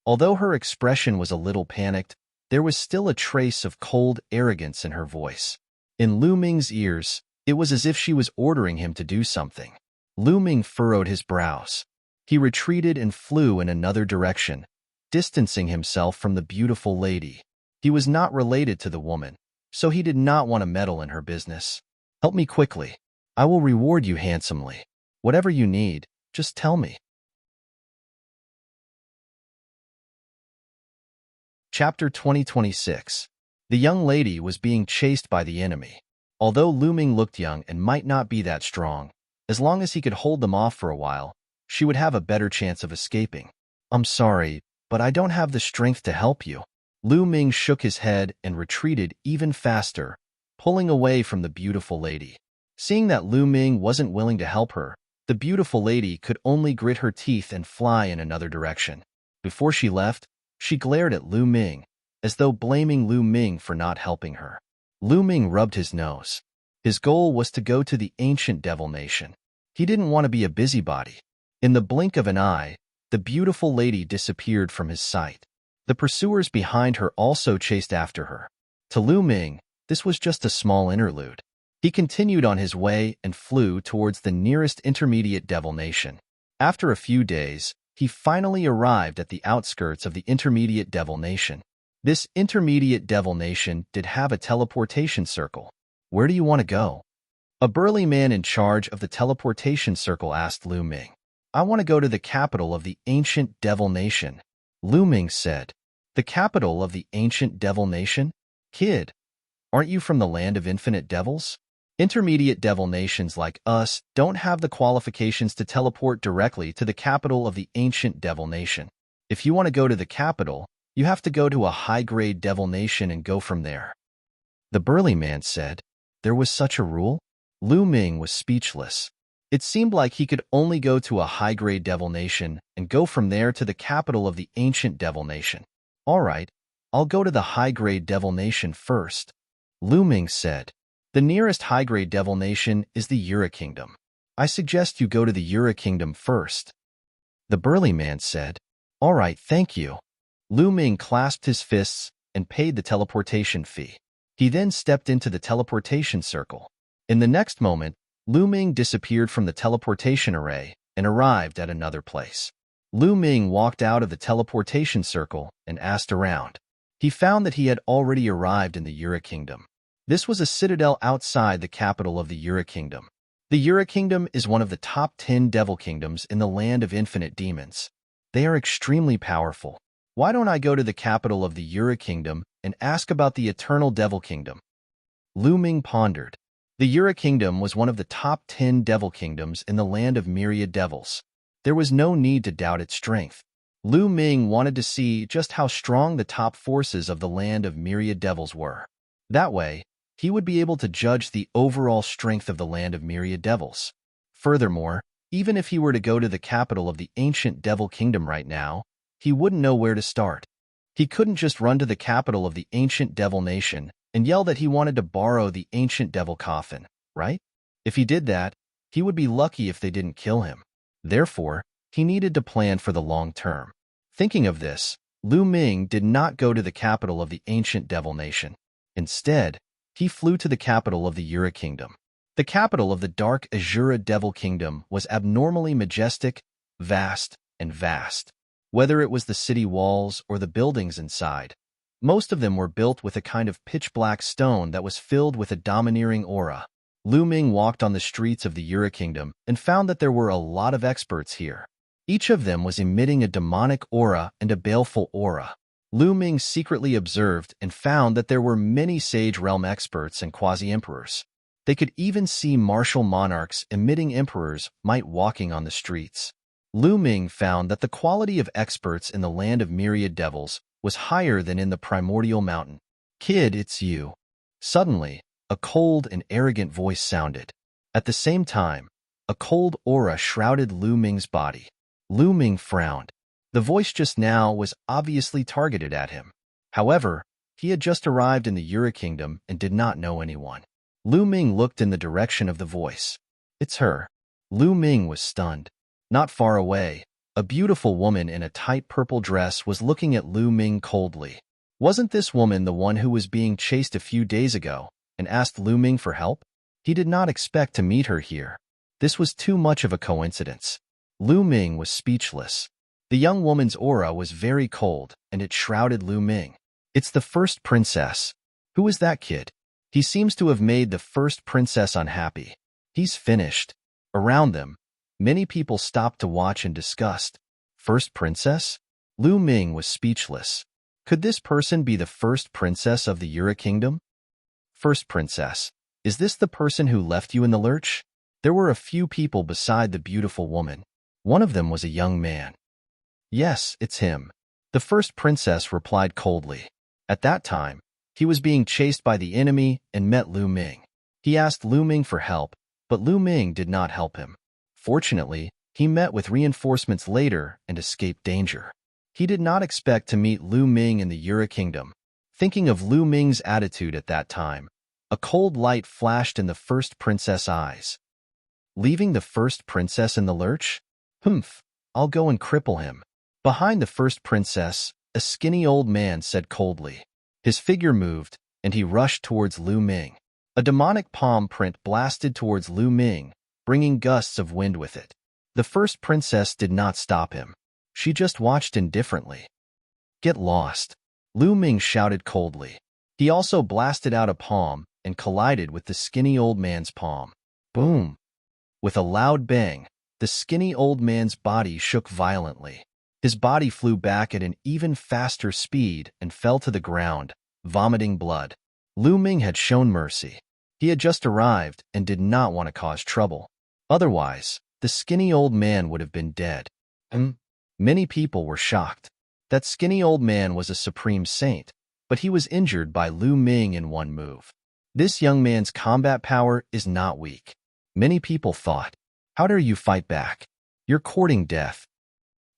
Although her expression was a little panicked, there was still a trace of cold arrogance in her voice. In Lu Ming's ears, it was as if she was ordering him to do something. Lu Ming furrowed his brows. He retreated and flew in another direction, distancing himself from the beautiful lady. He was not related to the woman, so he did not want to meddle in her business. Help me quickly. I will reward you handsomely. Whatever you need, just tell me. Chapter 2026. The young lady was being chased by the enemy. Although Lu Ming looked young and might not be that strong, as long as he could hold them off for a while, she would have a better chance of escaping. I'm sorry, but I don't have the strength to help you. Lu Ming shook his head and retreated even faster, pulling away from the beautiful lady. Seeing that Lu Ming wasn't willing to help her, the beautiful lady could only grit her teeth and fly in another direction. Before she left, she glared at Lu Ming, as though blaming Lu Ming for not helping her. Lu Ming rubbed his nose. His goal was to go to the ancient devil nation. He didn't want to be a busybody. In the blink of an eye, the beautiful lady disappeared from his sight. The pursuers behind her also chased after her. To Lu Ming, this was just a small interlude. He continued on his way and flew towards the nearest intermediate devil nation. After a few days, he finally arrived at the outskirts of the intermediate devil nation. This intermediate devil nation did have a teleportation circle. Where do you want to go? A burly man in charge of the teleportation circle asked Lu Ming. I want to go to the capital of the ancient devil nation. Lu Ming said. The capital of the ancient devil nation? Kid, aren't you from the land of infinite devils? Intermediate devil nations like us don't have the qualifications to teleport directly to the capital of the ancient devil nation. If you want to go to the capital, you have to go to a high-grade devil nation and go from there. The burly man said. There was such a rule? Lu Ming was speechless. It seemed like he could only go to a high-grade devil nation and go from there to the capital of the ancient devil nation. All right, I'll go to the high-grade devil nation first. Lu Ming said. The nearest high-grade devil nation is the Ura Kingdom. I suggest you go to the Ura Kingdom first. The burly man said. All right, thank you. Lu Ming clasped his fists and paid the teleportation fee. He then stepped into the teleportation circle. In the next moment, Lu Ming disappeared from the teleportation array and arrived at another place. Lu Ming walked out of the teleportation circle and asked around. He found that he had already arrived in the Ura Kingdom. This was a citadel outside the capital of the Ura Kingdom. The Ura Kingdom is one of the top 10 devil kingdoms in the land of infinite demons. They are extremely powerful. Why don't I go to the capital of the Ura Kingdom and ask about the Eternal Devil Kingdom? Lu Ming pondered. The Ura Kingdom was one of the top 10 devil kingdoms in the land of myriad devils. There was no need to doubt its strength. Lu Ming wanted to see just how strong the top forces of the land of myriad devils were. That way, he would be able to judge the overall strength of the land of myriad devils. Furthermore, even if he were to go to the capital of the ancient devil kingdom right now, he wouldn't know where to start. He couldn't just run to the capital of the ancient devil nation and yell that he wanted to borrow the ancient devil coffin, right? If he did that, he would be lucky if they didn't kill him. Therefore, he needed to plan for the long term. Thinking of this, Lu Ming did not go to the capital of the ancient devil nation. Instead, he flew to the capital of the Ura Kingdom. The capital of the dark Azura Devil Kingdom was abnormally majestic, vast, and vast. Whether it was the city walls or the buildings inside, most of them were built with a kind of pitch-black stone that was filled with a domineering aura. Lu Ming walked on the streets of the Ura Kingdom and found that there were a lot of experts here. Each of them was emitting a demonic aura and a baleful aura. Lu Ming secretly observed and found that there were many Sage Realm experts and quasi-emperors. They could even see martial monarchs emitting emperors might walking on the streets. Lu Ming found that the quality of experts in the land of myriad devils was higher than in the primordial mountain. Kid, it's you. Suddenly, a cold and arrogant voice sounded. At the same time, a cold aura shrouded Lu Ming's body. Lu Ming frowned. The voice just now was obviously targeted at him. However, he had just arrived in the Ura Kingdom and did not know anyone. Lu Ming looked in the direction of the voice. It's her. Lu Ming was stunned. Not far away, a beautiful woman in a tight purple dress was looking at Lu Ming coldly. Wasn't this woman the one who was being chased a few days ago and asked Lu Ming for help? He did not expect to meet her here. This was too much of a coincidence. Lu Ming was speechless. The young woman's aura was very cold, and it shrouded Lu Ming. It's the first princess. Who is that kid? He seems to have made the first princess unhappy. He's finished. Around them, many people stopped to watch in disgust. First princess? Lu Ming was speechless. Could this person be the first princess of the Yura kingdom? First princess. Is this the person who left you in the lurch? There were a few people beside the beautiful woman. One of them was a young man. Yes, it's him. The first princess replied coldly. At that time, he was being chased by the enemy and met Lu Ming. He asked Lu Ming for help, but Lu Ming did not help him. Fortunately, he met with reinforcements later and escaped danger. He did not expect to meet Lu Ming in the Yura kingdom. Thinking of Lu Ming's attitude at that time, a cold light flashed in the first princess' eyes. Leaving the first princess in the lurch? Humph, I'll go and cripple him. Behind the first princess, a skinny old man said coldly. His figure moved, and he rushed towards Lu Ming. A demonic palm print blasted towards Lu Ming, bringing gusts of wind with it. The first princess did not stop him. She just watched indifferently. Get lost, Lu Ming shouted coldly. He also blasted out a palm and collided with the skinny old man's palm. Boom! With a loud bang, the skinny old man's body shook violently. His body flew back at an even faster speed and fell to the ground, vomiting blood. Lu Ming had shown mercy. He had just arrived and did not want to cause trouble. Otherwise, the skinny old man would have been dead. Many people were shocked. That skinny old man was a supreme saint, but he was injured by Lu Ming in one move. This young man's combat power is not weak. Many people thought, how dare you fight back? You're courting death.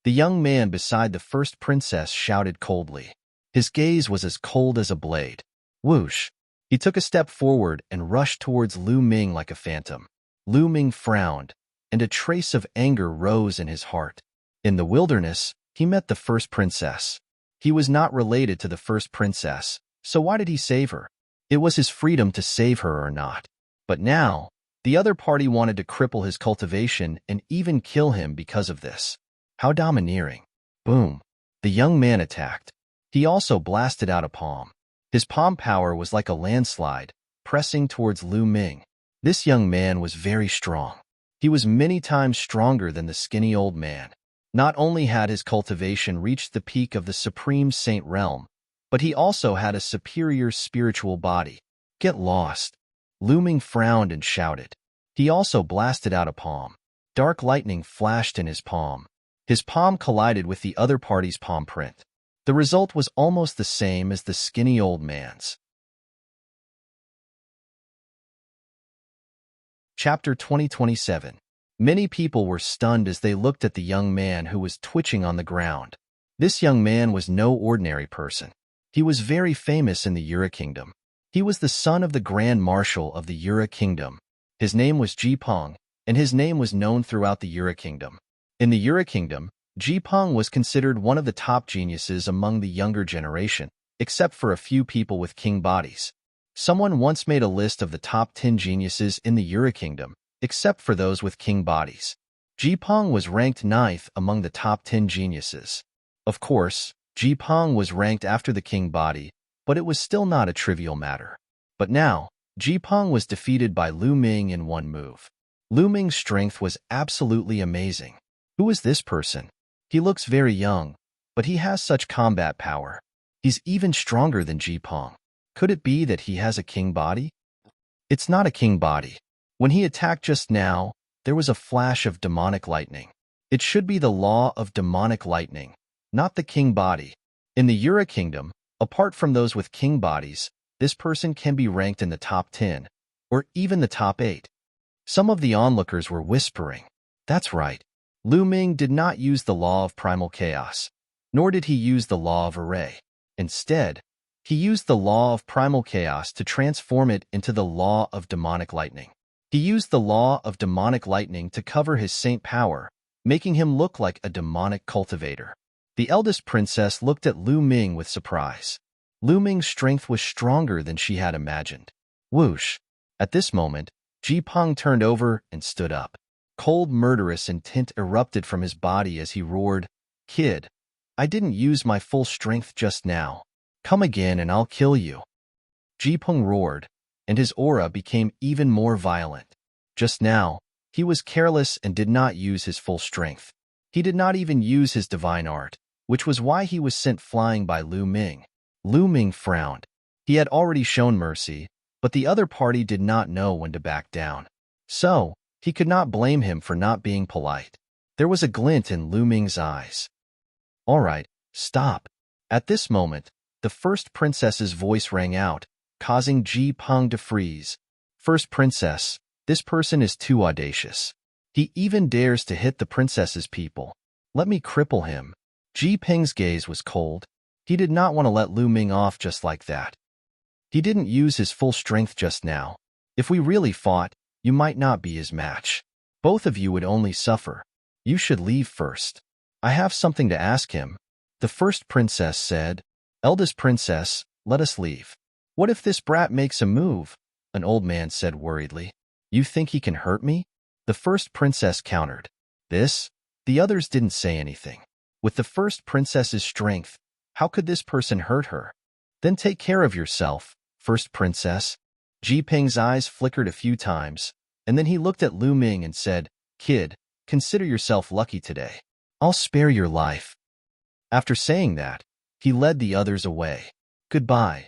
The young man beside the first princess shouted coldly. His gaze was as cold as a blade. Whoosh! He took a step forward and rushed towards Lu Ming like a phantom. Lu Ming frowned, and a trace of anger rose in his heart. In the wilderness, he met the first princess. He was not related to the first princess, so why did he save her? It was his freedom to save her or not. But now, the other party wanted to cripple his cultivation and even kill him because of this. How domineering. Boom. The young man attacked. He also blasted out a palm. His palm power was like a landslide, pressing towards Lu Ming. This young man was very strong. He was many times stronger than the skinny old man. Not only had his cultivation reached the peak of the supreme saint realm, but he also had a superior spiritual body. Get lost. Lu Ming frowned and shouted. He also blasted out a palm. Dark lightning flashed in his palm. His palm collided with the other party's palm print. The result was almost the same as the skinny old man's. Chapter 2027. Many people were stunned as they looked at the young man who was twitching on the ground. This young man was no ordinary person. He was very famous in the Yura kingdom. He was the son of the Grand Marshal of the Yura kingdom. His name was Jipeng, and his name was known throughout the Yura kingdom. In the Yura kingdom, Jipeng was considered one of the top geniuses among the younger generation, except for a few people with king bodies. Someone once made a list of the top 10 geniuses in the Yura kingdom, except for those with king bodies. Jipeng was ranked 9th among the top 10 geniuses. Of course, Jipeng was ranked after the king body, but it was still not a trivial matter. But now, Jipeng was defeated by Lu Ming in one move. Lu Ming's strength was absolutely amazing. Who is this person? He looks very young, but he has such combat power. He's even stronger than Jipeng. Could it be that he has a king body? It's not a king body. When he attacked just now, there was a flash of demonic lightning. It should be the law of demonic lightning, not the king body. In the Yura kingdom, apart from those with king bodies, this person can be ranked in the top 10, or even the top 8. Some of the onlookers were whispering. That's right. Lu Ming did not use the law of primal chaos, nor did he use the law of array. Instead, he used the law of primal chaos to transform it into the law of demonic lightning. He used the law of demonic lightning to cover his saint power, making him look like a demonic cultivator. The eldest princess looked at Lu Ming with surprise. Lu Ming's strength was stronger than she had imagined. Whoosh! At this moment, Jipeng turned over and stood up. Cold, murderous intent erupted from his body as he roared, "Kid, I didn't use my full strength just now. Come again and I'll kill you. Jipeng roared, and his aura became even more violent. Just now, he was careless and did not use his full strength. He did not even use his divine art, which was why he was sent flying by Lu Ming. Lu Ming frowned. He had already shown mercy, but the other party did not know when to back down. So, he could not blame him for not being polite. There was a glint in Lu Ming's eyes. All right, stop. At this moment, the first princess's voice rang out, causing Ji Peng to freeze. First princess, this person is too audacious. He even dares to hit the princess's people. Let me cripple him. Ji Peng's gaze was cold. He did not want to let Lu Ming off just like that. He didn't use his full strength just now. If we really fought, you might not be his match. Both of you would only suffer. You should leave first. I have something to ask him. The first princess said, Eldest princess, let us leave. What if this brat makes a move? An old man said worriedly. You think he can hurt me? The first princess countered. This? The others didn't say anything. With the first princess's strength, how could this person hurt her? Then take care of yourself, first princess. Ji Peng's eyes flickered a few times, and then he looked at Lu Ming and said, Kid, consider yourself lucky today. I'll spare your life. After saying that, he led the others away. Goodbye.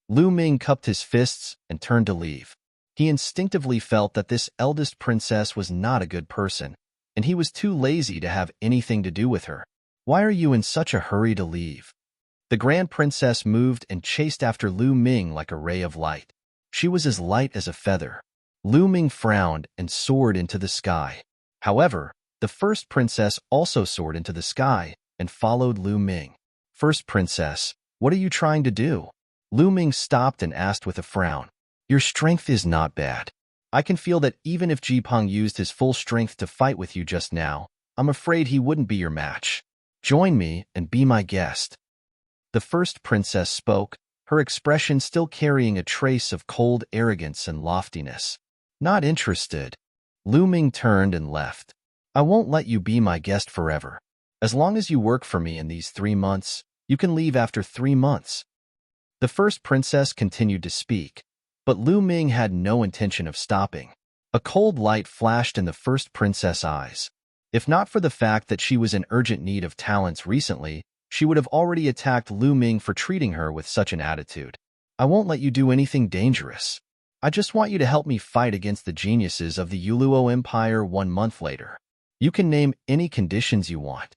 Lu Ming cupped his fists and turned to leave. He instinctively felt that this eldest princess was not a good person, and he was too lazy to have anything to do with her. Why are you in such a hurry to leave? The grand princess moved and chased after Lu Ming like a ray of light. She was as light as a feather. Lu Ming frowned and soared into the sky. However, the first princess also soared into the sky and followed Lu Ming. First princess, what are you trying to do? Lu Ming stopped and asked with a frown. Your strength is not bad. I can feel that even if Jipeng used his full strength to fight with you just now, I'm afraid he wouldn't be your match. Join me and be my guest. The first princess spoke, her expression still carrying a trace of cold arrogance and loftiness. Not interested. Lu Ming turned and left. I won't let you be my guest forever. As long as you work for me in these 3 months, you can leave after 3 months. The first princess continued to speak, but Lu Ming had no intention of stopping. A cold light flashed in the first princess' eyes. If not for the fact that she was in urgent need of talents recently, she would have already attacked Lu Ming for treating her with such an attitude. I won't let you do anything dangerous. I just want you to help me fight against the geniuses of the Yuluo Empire 1 month later. You can name any conditions you want.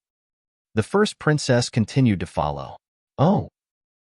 The first princess continued to follow. Oh.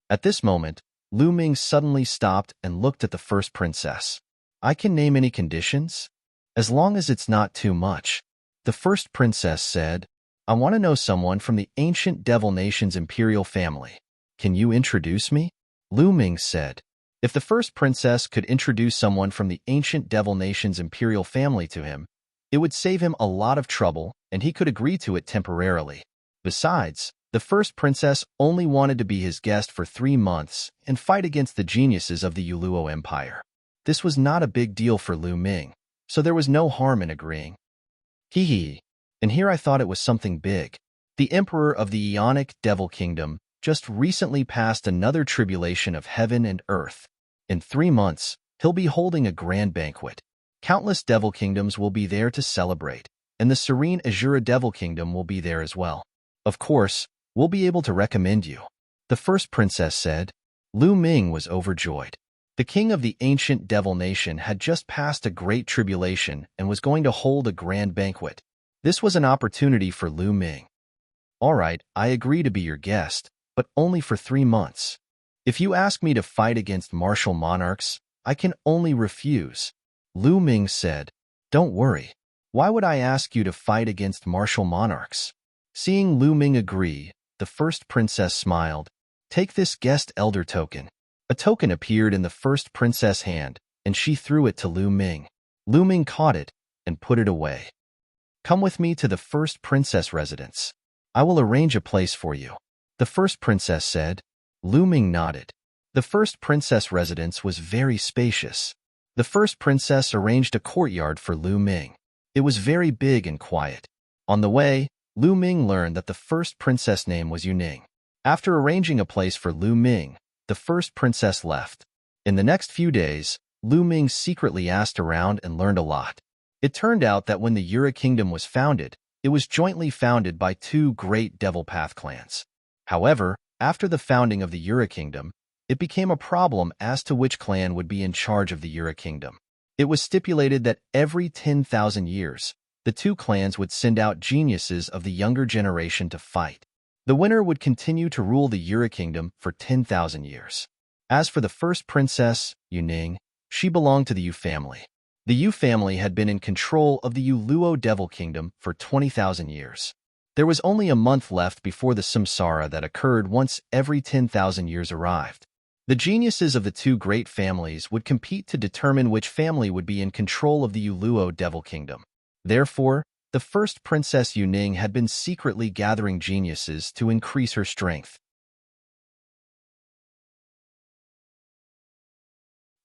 At this moment, Lu Ming suddenly stopped and looked at the first princess. I can name any conditions? As long as it's not too much. The first princess said, I want to know someone from the ancient Devil Nation's imperial family. Can you introduce me? Lu Ming said. If the first princess could introduce someone from the ancient Devil Nation's imperial family to him, it would save him a lot of trouble and he could agree to it temporarily. Besides, the first princess only wanted to be his guest for 3 months and fight against the geniuses of the Yuluo Empire. This was not a big deal for Lu Ming, so there was no harm in agreeing. Hee hee. And here I thought it was something big. The Emperor of the Ionic Devil Kingdom just recently passed another tribulation of heaven and earth. In 3 months, he'll be holding a grand banquet. Countless devil kingdoms will be there to celebrate, and the serene Azura Devil Kingdom will be there as well. Of course, we'll be able to recommend you. The first princess said. Lu Ming was overjoyed. The king of the ancient devil nation had just passed a great tribulation and was going to hold a grand banquet. This was an opportunity for Lu Ming. All right, I agree to be your guest, but only for 3 months. If you ask me to fight against martial monarchs, I can only refuse. Lu Ming said. Don't worry. Why would I ask you to fight against martial monarchs? Seeing Lu Ming agree, the first princess smiled. Take this guest elder token. A token appeared in the first princess' hand, and she threw it to Lu Ming. Lu Ming caught it and put it away. Come with me to the first princess residence. I will arrange a place for you. The first princess said. Lu Ming nodded. The first princess residence was very spacious. The first princess arranged a courtyard for Lu Ming. It was very big and quiet. On the way, Lu Ming learned that the first princess name was Yuning. After arranging a place for Lu Ming, the first princess left. In the next few days, Lu Ming secretly asked around and learned a lot. It turned out that when the Yura kingdom was founded, it was jointly founded by two great Devil Path clans. However, after the founding of the Yura kingdom, it became a problem as to which clan would be in charge of the Yura kingdom. It was stipulated that every 10,000 years, the two clans would send out geniuses of the younger generation to fight. The winner would continue to rule the Yura kingdom for 10,000 years. As for the first princess, Yuning, she belonged to the Yu family. The Yu family had been in control of the Yu Luo Devil Kingdom for 20,000 years. There was only a month left before the samsara that occurred once every 10,000 years arrived. The geniuses of the two great families would compete to determine which family would be in control of the Yu Luo Devil Kingdom. Therefore, the first Princess Yuning had been secretly gathering geniuses to increase her strength.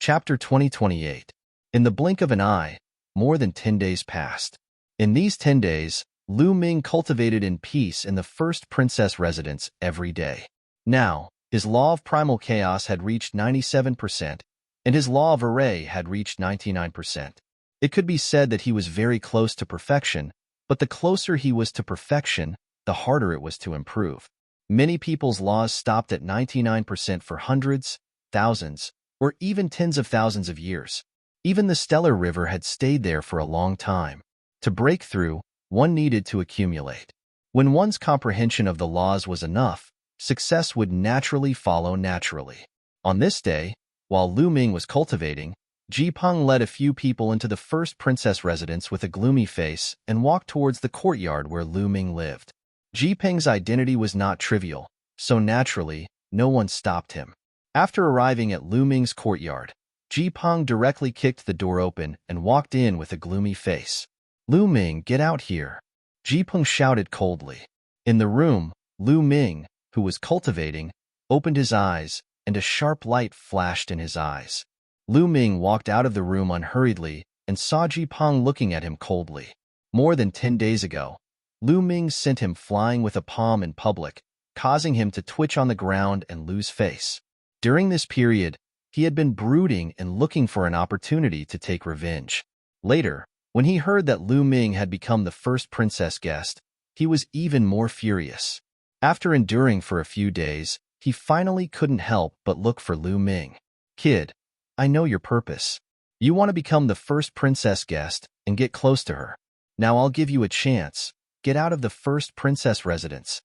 Chapter 2028. In the blink of an eye, more than 10 days passed. In these 10 days, Lu Ming cultivated in peace in the first princess residence every day. Now, his law of primal chaos had reached 97%, and his law of array had reached 99%. It could be said that he was very close to perfection, but the closer he was to perfection, the harder it was to improve. Many people's laws stopped at 99% for hundreds, thousands, or even tens of thousands of years. Even the stellar river had stayed there for a long time. To break through, one needed to accumulate. When one's comprehension of the laws was enough, success would naturally follow naturally. On this day, while Lu Ming was cultivating, Ji Peng led a few people into the first princess residence with a gloomy face and walked towards the courtyard where Lu Ming lived. Ji Peng's identity was not trivial, so naturally, no one stopped him. After arriving at Lu Ming's courtyard, Ji Peng directly kicked the door open and walked in with a gloomy face. "Lu Ming, get out here!" Ji Peng shouted coldly. In the room, Lu Ming, who was cultivating, opened his eyes, and a sharp light flashed in his eyes. Lu Ming walked out of the room unhurriedly and saw Ji Peng looking at him coldly. More than 10 days ago, Lu Ming sent him flying with a palm in public, causing him to twitch on the ground and lose face. During this period, he had been brooding and looking for an opportunity to take revenge. Later, when he heard that Lu Ming had become the first princess guest, he was even more furious. After enduring for a few days, he finally couldn't help but look for Lu Ming. "Kid, I know your purpose. You want to become the first princess guest and get close to her. Now I'll give you a chance. Get out of the first princess residence."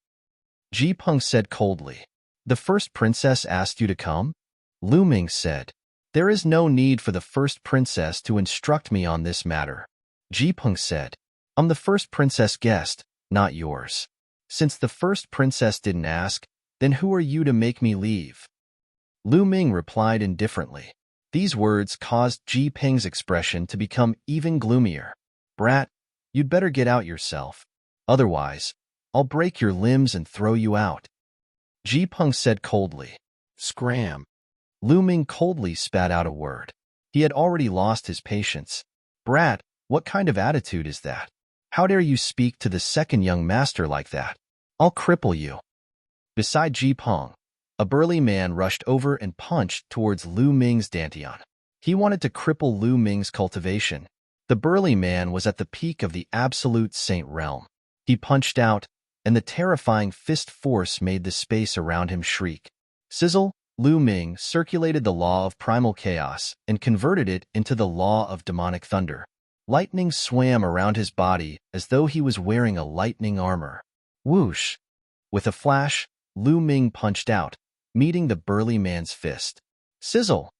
Ji Peng said coldly. "The first princess asked you to come?" Lu Ming said. "There is no need for the first princess to instruct me on this matter." Ji Peng said. "I'm the first princess guest, not yours. Since the first princess didn't ask, then who are you to make me leave?" Lu Ming replied indifferently. These words caused Ji Peng's expression to become even gloomier. "Brat, you'd better get out yourself. Otherwise, I'll break your limbs and throw you out." Ji Peng said coldly. "Scram." Lu Ming coldly spat out a word. He had already lost his patience. "Brat, what kind of attitude is that? How dare you speak to the second young master like that? I'll cripple you." Beside Ji Peng, a burly man rushed over and punched towards Lu Ming's dantian. He wanted to cripple Lu Ming's cultivation. The burly man was at the peak of the absolute saint realm. He punched out, and the terrifying fist force made the space around him shriek. Sizzle! Lu Ming circulated the law of primal chaos and converted it into the law of demonic thunder. Lightning swam around his body as though he was wearing a lightning armor. Whoosh! With a flash, Lu Ming punched out, meeting the burly man's fist. Sizzle!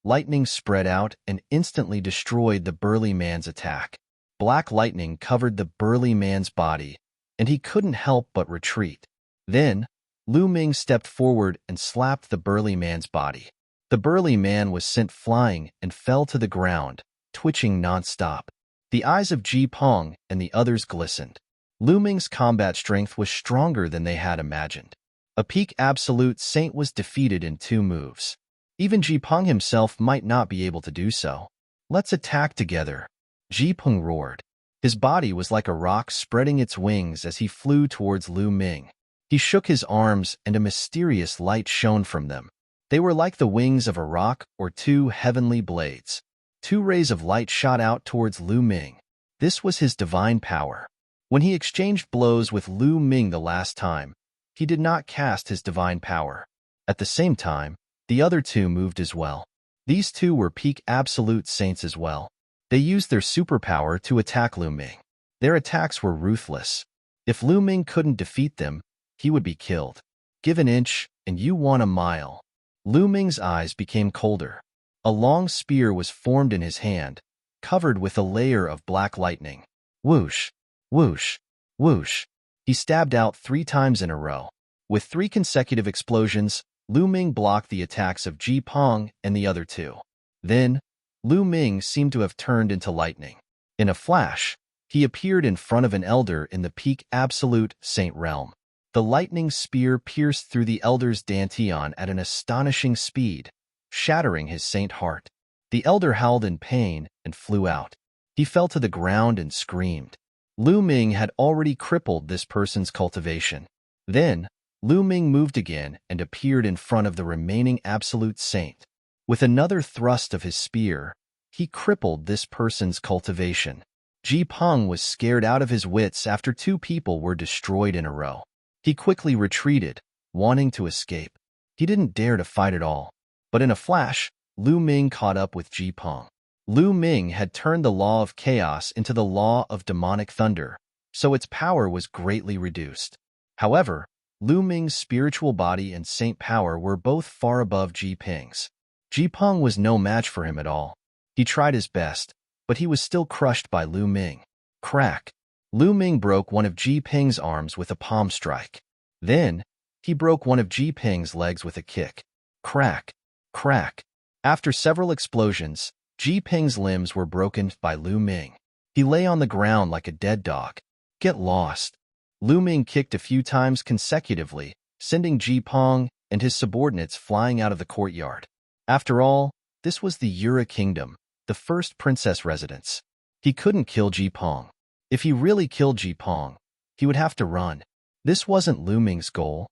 Lightning spread out and instantly destroyed the burly man's attack. Black lightning covered the burly man's body, and he couldn't help but retreat. Then, Lu Ming stepped forward and slapped the burly man's body. The burly man was sent flying and fell to the ground, twitching non-stop. The eyes of Ji Peng and the others glistened. Lu Ming's combat strength was stronger than they had imagined. A peak absolute saint was defeated in 2 moves. Even Ji Peng himself might not be able to do so. "Let's attack together," Ji Peng roared. His body was like a rock spreading its wings as he flew towards Lu Ming. He shook his arms and a mysterious light shone from them. They were like the wings of a rock or two heavenly blades. Two rays of light shot out towards Lu Ming. This was his divine power. When he exchanged blows with Lu Ming the last time, he did not cast his divine power. At the same time, the other two moved as well. These two were peak absolute saints as well. They used their superpower to attack Lu Ming. Their attacks were ruthless. If Lu Ming couldn't defeat them, he would be killed. Give an inch, and you won a mile. Lu Ming's eyes became colder. A long spear was formed in his hand, covered with a layer of black lightning. Whoosh, whoosh, whoosh. He stabbed out 3 times in a row. With 3 consecutive explosions, Lu Ming blocked the attacks of Ji Peng and the other two. Then, Lu Ming seemed to have turned into lightning. In a flash, he appeared in front of an elder in the peak absolute saint realm. The lightning spear pierced through the elder's dantian at an astonishing speed, shattering his saint heart. The elder howled in pain and flew out. He fell to the ground and screamed. Lu Ming had already crippled this person's cultivation. Then, Lu Ming moved again and appeared in front of the remaining absolute saint. With another thrust of his spear, he crippled this person's cultivation. Ji Peng was scared out of his wits after 2 people were destroyed in a row. He quickly retreated, wanting to escape. He didn't dare to fight at all. But in a flash, Lu Ming caught up with Ji Peng. Lu Ming had turned the law of chaos into the law of demonic thunder, so its power was greatly reduced. However, Lu Ming's spiritual body and saint power were both far above Ji Peng's. Ji Peng was no match for him at all. He tried his best, but he was still crushed by Lu Ming. Crack! Lu Ming broke one of Ji Peng's arms with a palm strike. Then, he broke one of Ji Peng's legs with a kick. Crack! Crack! After several explosions, Ji Peng's limbs were broken by Lu Ming. He lay on the ground like a dead dog. Get lost! Lu Ming kicked a few times consecutively, sending Ji Peng and his subordinates flying out of the courtyard. After all, this was the Yura Kingdom, the first princess residence. He couldn't kill Ji Peng. If he really killed Ji Peng, he would have to run. This wasn't Lu Ming's goal.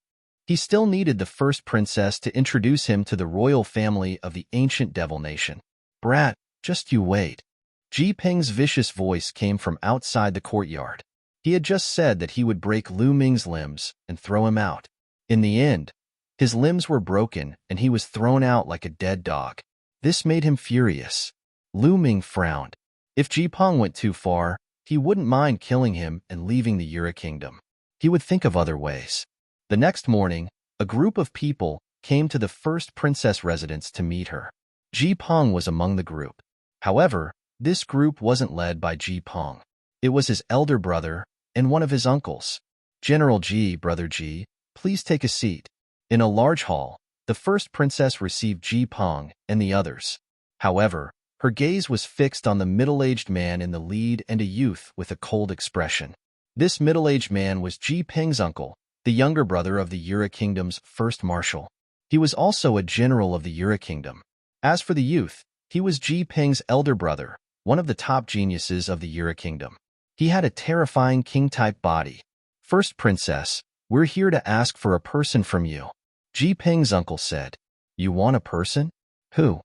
He still needed the first princess to introduce him to the royal family of the ancient devil nation. Brat, just you wait. Ji Peng's vicious voice came from outside the courtyard. He had just said that he would break Lu Ming's limbs and throw him out. In the end, his limbs were broken and he was thrown out like a dead dog. This made him furious. Lu Ming frowned. If Ji Peng went too far, he wouldn't mind killing him and leaving the Yura Kingdom. He would think of other ways. The next morning, a group of people came to the first princess residence to meet her. Ji Peng was among the group. However, this group wasn't led by Ji Peng. It was his elder brother and one of his uncles. General Ji, Brother Ji, please take a seat. In a large hall, the first princess received Ji Peng and the others. However, her gaze was fixed on the middle-aged man in the lead and a youth with a cold expression. This middle-aged man was Ji Peng's uncle, the younger brother of the Yura Kingdom's first marshal. He was also a general of the Yura Kingdom. As for the youth, he was Ji Peng's elder brother, one of the top geniuses of the Yura Kingdom. He had a terrifying king-type body. First princess, we're here to ask for a person from you. Ji Peng's uncle said. You want a person? Who?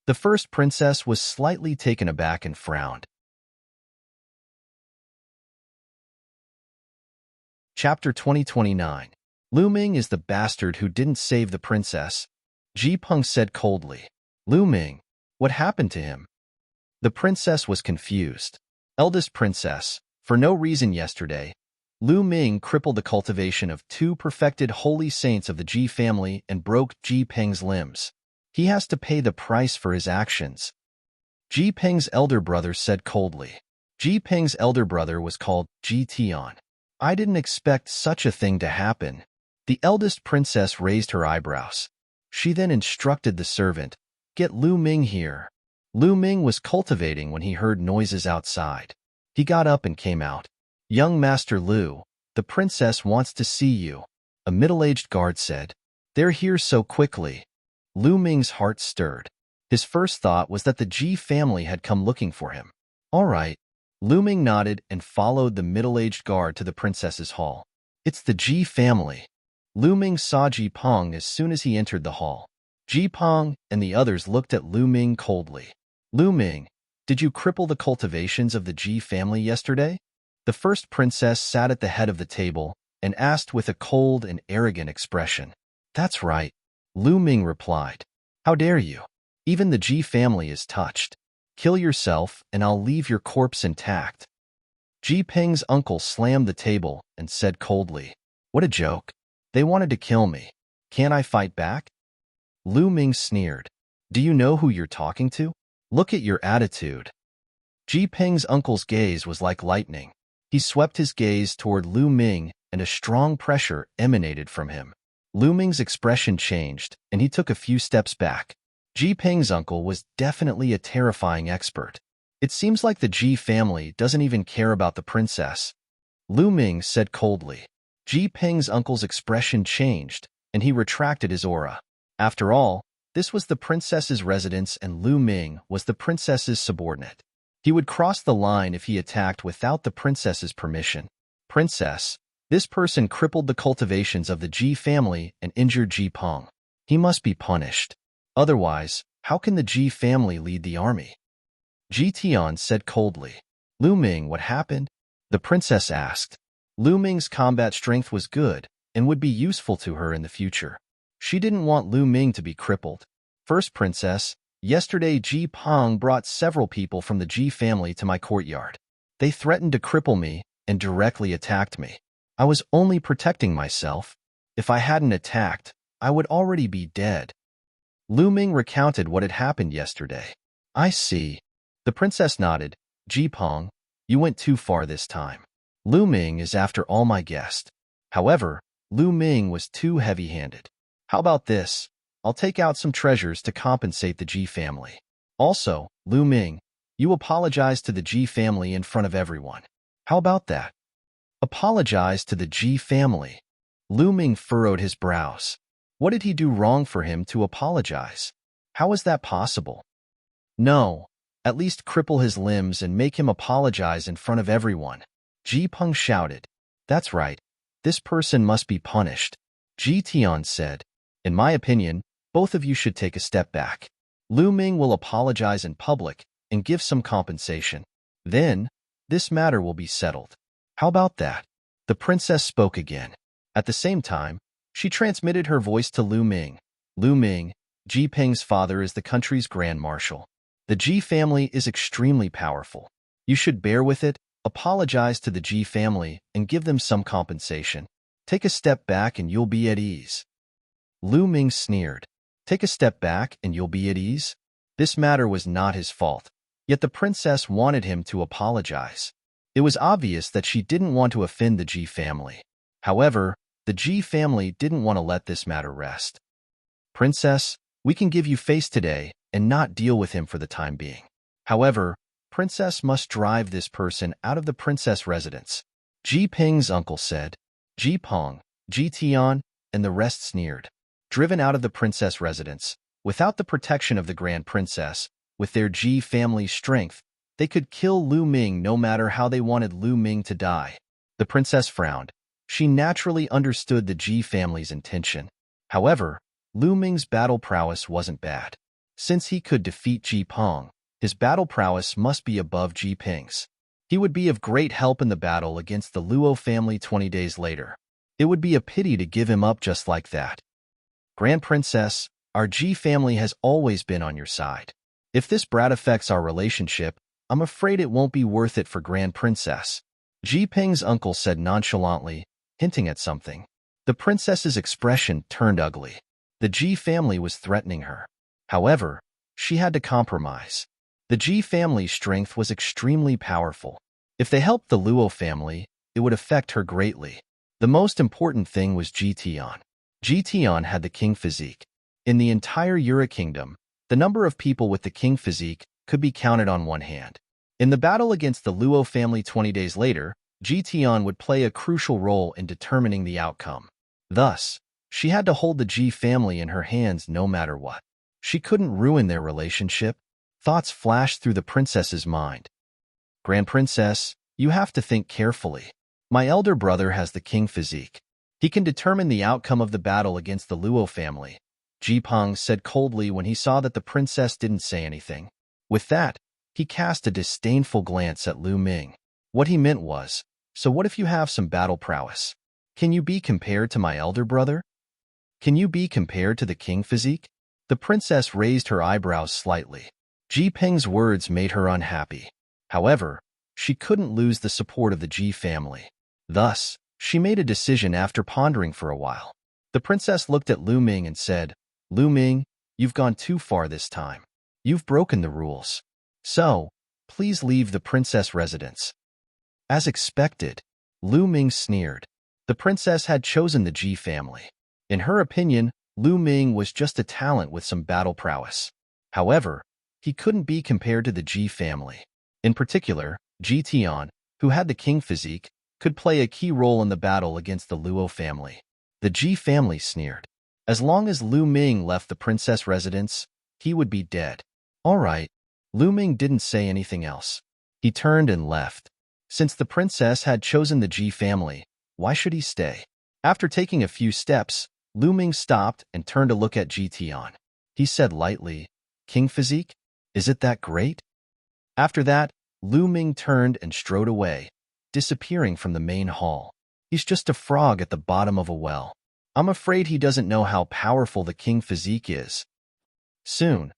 The first princess was slightly taken aback and frowned. Chapter 2029. Lu Ming is the bastard who didn't save the princess, Ji Peng said coldly. Lu Ming, what happened to him? The princess was confused. Eldest princess, for no reason yesterday, Lu Ming crippled the cultivation of 2 perfected holy saints of the Ji family and broke Ji Peng's limbs. He has to pay the price for his actions. Ji Peng's elder brother said coldly. Ji Peng's elder brother was called Ji Tian. I didn't expect such a thing to happen. The eldest princess raised her eyebrows. She then instructed the servant, get Lu Ming here. Lu Ming was cultivating when he heard noises outside. He got up and came out. Young Master Lu, the princess wants to see you, a middle-aged guard said. They're here so quickly. Lu Ming's heart stirred. His first thought was that the Ji family had come looking for him. All right. Lu Ming nodded and followed the middle-aged guard to the princess's hall. It's the Ji family. Lu Ming saw Ji Peng as soon as he entered the hall. Ji Peng and the others looked at Lu Ming coldly. Lu Ming, did you cripple the cultivations of the Ji family yesterday? The first princess sat at the head of the table and asked with a cold and arrogant expression. That's right, Lu Ming replied. How dare you? Even the Ji family is touched. Kill yourself and I'll leave your corpse intact. Ji Peng's uncle slammed the table and said coldly, What a joke. They wanted to kill me. Can't I fight back? Lu Ming sneered. Do you know who you're talking to? Look at your attitude. Ji Peng's uncle's gaze was like lightning. He swept his gaze toward Lu Ming and a strong pressure emanated from him. Lu Ming's expression changed and he took a few steps back. Ji Peng's uncle was definitely a terrifying expert. It seems like the Ji family doesn't even care about the princess. Lu Ming said coldly. Ji Peng's uncle's expression changed and he retracted his aura. After all, this was the princess's residence and Lu Ming was the princess's subordinate. He would cross the line if he attacked without the princess's permission. Princess, this person crippled the cultivations of the Ji family and injured Ji Peng. He must be punished. Otherwise, how can the Ji family lead the army? Ji Tian said coldly. Lu Ming, what happened? The princess asked. Lu Ming's combat strength was good and would be useful to her in the future. She didn't want Lu Ming to be crippled. First princess, yesterday Ji Peng brought several people from the Ji family to my courtyard. They threatened to cripple me and directly attacked me. I was only protecting myself. If I hadn't attacked, I would already be dead. Lu Ming recounted what had happened yesterday. I see. The princess nodded. Ji Peng, you went too far this time. Lu Ming is after all my guest. However, Lu Ming was too heavy-handed. How about this? I'll take out some treasures to compensate the Ji family. Also, Lu Ming, you apologize to the Ji family in front of everyone. How about that? Apologize to the Ji family. Lu Ming furrowed his brows. What did he do wrong for him to apologize? How is that possible? No, at least cripple his limbs and make him apologize in front of everyone. Ji Peng shouted. That's right. This person must be punished. Ji Tian said. In my opinion, both of you should take a step back. Lu Ming will apologize in public and give some compensation. Then, this matter will be settled. How about that? The princess spoke again. At the same time, she transmitted her voice to Lu Ming. Lu Ming, Ji Peng's father is the country's grand marshal. The Ji family is extremely powerful. You should bear with it, apologize to the Ji family, and give them some compensation. Take a step back and you'll be at ease. Lu Ming sneered. Take a step back and you'll be at ease? This matter was not his fault, yet the princess wanted him to apologize. It was obvious that she didn't want to offend the Ji family. However, the Ji family didn't want to let this matter rest. Princess, we can give you face today and not deal with him for the time being. However, Princess must drive this person out of the princess residence. Ji Peng's uncle said. Ji Peng, Ji Tian, and the rest sneered. Driven out of the princess residence, without the protection of the grand princess, with their Ji family's strength, they could kill Lu Ming no matter how they wanted Lu Ming to die. The princess frowned. She naturally understood the Ji family's intention. However, Lu Ming's battle prowess wasn't bad. Since he could defeat Ji Peng, his battle prowess must be above Ji Peng's. He would be of great help in the battle against the Luo family 20 days later. It would be a pity to give him up just like that. Grand Princess, our Ji family has always been on your side. If this brat affects our relationship, I'm afraid it won't be worth it for Grand Princess. Ji Peng's uncle said nonchalantly, hinting at something. The princess's expression turned ugly. The Ji family was threatening her. However, she had to compromise. The Ji family's strength was extremely powerful. If they helped the Luo family, it would affect her greatly. The most important thing was Ji Tian. Ji Tian had the king physique. In the entire Yura kingdom, the number of people with the king physique could be counted on one hand. In the battle against the Luo family 20 days later, Ji Tian would play a crucial role in determining the outcome. Thus, she had to hold the Ji family in her hands no matter what. She couldn't ruin their relationship. Thoughts flashed through the princess's mind. Grand Princess, you have to think carefully. My elder brother has the king physique. He can determine the outcome of the battle against the Luo family. Jipeng said coldly when he saw that the princess didn't say anything. With that, he cast a disdainful glance at Lu Ming. What he meant was, so what if you have some battle prowess? Can you be compared to my elder brother? Can you be compared to the king physique? The princess raised her eyebrows slightly. Jipeng's words made her unhappy. However, she couldn't lose the support of the Ji family. Thus, she made a decision after pondering for a while. The princess looked at Lu Ming and said, Lu Ming, you've gone too far this time. You've broken the rules. So, please leave the princess residence. As expected, Lu Ming sneered. The princess had chosen the Ji family. In her opinion, Lu Ming was just a talent with some battle prowess. However, he couldn't be compared to the Ji family. In particular, Ji Tian, who had the king physique, could play a key role in the battle against the Luo family. The Ji family sneered. As long as Lu Ming left the princess residence, he would be dead. All right. Lu Ming didn't say anything else. He turned and left. Since the princess had chosen the Ji family, why should he stay? After taking a few steps, Lu Ming stopped and turned to look at Ji Tian. He said lightly, King physique? Is it that great? After that, Lu Ming turned and strode away, disappearing from the main hall. He's just a frog at the bottom of a well. I'm afraid he doesn't know how powerful the king physique is. Soon,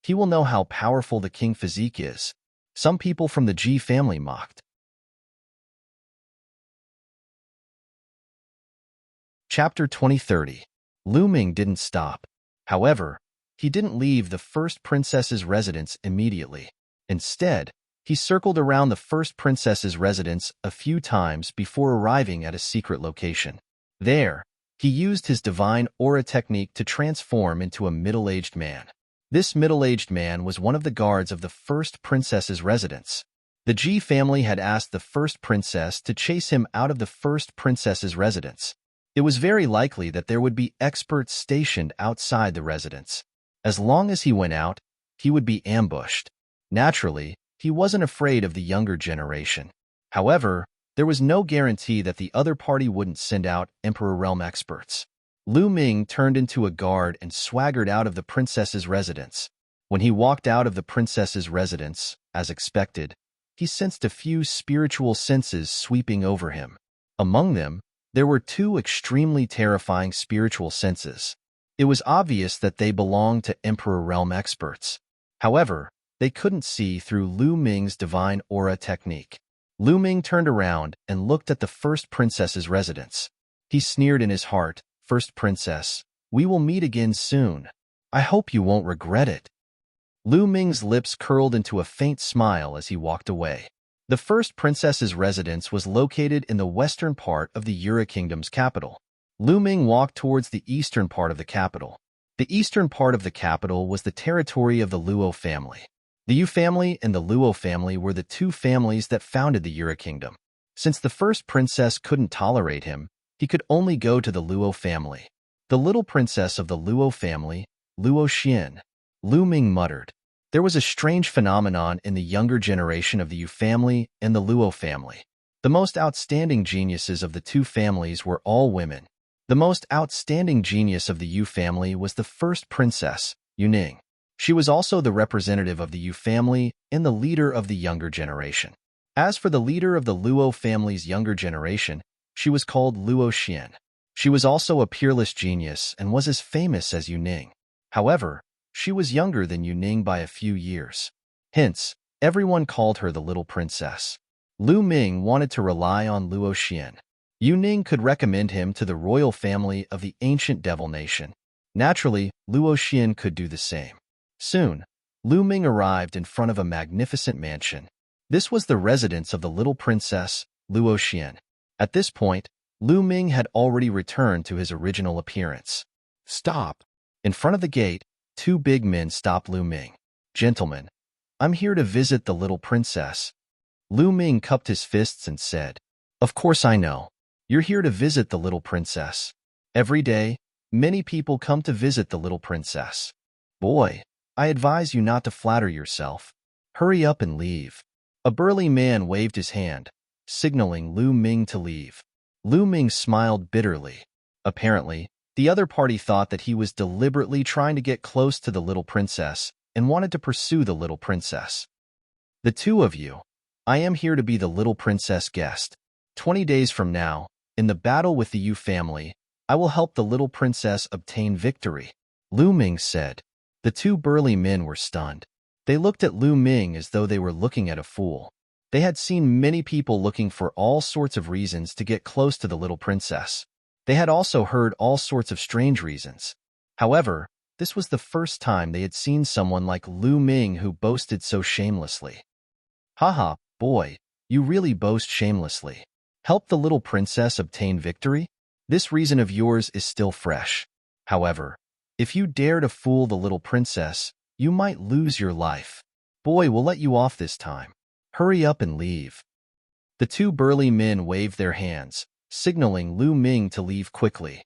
he will know how powerful the king physique is. Some people from the Ji family mocked. Chapter 2030. Lu Ming didn't stop. However, he didn't leave the first princess's residence immediately. Instead, he circled around the first princess's residence a few times before arriving at a secret location. There, he used his divine aura technique to transform into a middle-aged man. This middle-aged man was one of the guards of the first princess's residence. The Ji family had asked the first princess to chase him out of the first princess's residence. It was very likely that there would be experts stationed outside the residence. As long as he went out, he would be ambushed. Naturally, he wasn't afraid of the younger generation. However, there was no guarantee that the other party wouldn't send out Emperor Realm experts. Lu Ming turned into a guard and swaggered out of the princess's residence. When he walked out of the princess's residence, as expected, he sensed a few spiritual senses sweeping over him. Among them, there were two extremely terrifying spiritual senses. It was obvious that they belonged to Emperor Realm experts. However, they couldn't see through Lu Ming's divine aura technique. Lu Ming turned around and looked at the first princess's residence. He sneered in his heart, First princess, we will meet again soon. I hope you won't regret it. Lu Ming's lips curled into a faint smile as he walked away. The first princess's residence was located in the western part of the Yura Kingdom's capital. Lu Ming walked towards the eastern part of the capital. The eastern part of the capital was the territory of the Luo family. The Yu family and the Luo family were the two families that founded the Yura Kingdom. Since the first princess couldn't tolerate him, he could only go to the Luo family. The little princess of the Luo family, Luo Xian. Lu Ming muttered. There was a strange phenomenon in the younger generation of the Yu family and the Luo family. The most outstanding geniuses of the two families were all women. The most outstanding genius of the Yu family was the first princess, Yu Ning. She was also the representative of the Yu family and the leader of the younger generation. As for the leader of the Luo family's younger generation, she was called Luo Xian. She was also a peerless genius and was as famous as Yu Ning. However, she was younger than Yu Ning by a few years. Hence, everyone called her the little princess. Lu Ming wanted to rely on Luo Xian. Yu Ning could recommend him to the royal family of the ancient devil nation. Naturally, Luo Xian could do the same. Soon, Lu Ming arrived in front of a magnificent mansion. This was the residence of the little princess, Luo Xian. At this point, Lu Ming had already returned to his original appearance. Stop! In front of the gate, two big men stopped Lu Ming. Gentlemen, I'm here to visit the little princess. Lu Ming cupped his fists and said, Of course I know. You're here to visit the little princess. Every day, many people come to visit the little princess. Boy, I advise you not to flatter yourself. Hurry up and leave. A burly man waved his hand, signaling Lu Ming to leave. Lu Ming smiled bitterly. Apparently, The other party thought that he was deliberately trying to get close to the little princess and wanted to pursue the little princess. The two of you, I am here to be the little princess guest. 20 days from now, in the battle with the Yu family, I will help the little princess obtain victory, Lu Ming said. The two burly men were stunned. They looked at Lu Ming as though they were looking at a fool. They had seen many people looking for all sorts of reasons to get close to the little princess. They had also heard all sorts of strange reasons. However, this was the first time they had seen someone like Lu Ming who boasted so shamelessly. Haha, boy, you really boast shamelessly. Help the little princess obtain victory? This reason of yours is still fresh. However, if you dare to fool the little princess, you might lose your life. Boy will let you off this time. Hurry up and leave. The two burly men waved their hands, signaling Lu Ming to leave quickly.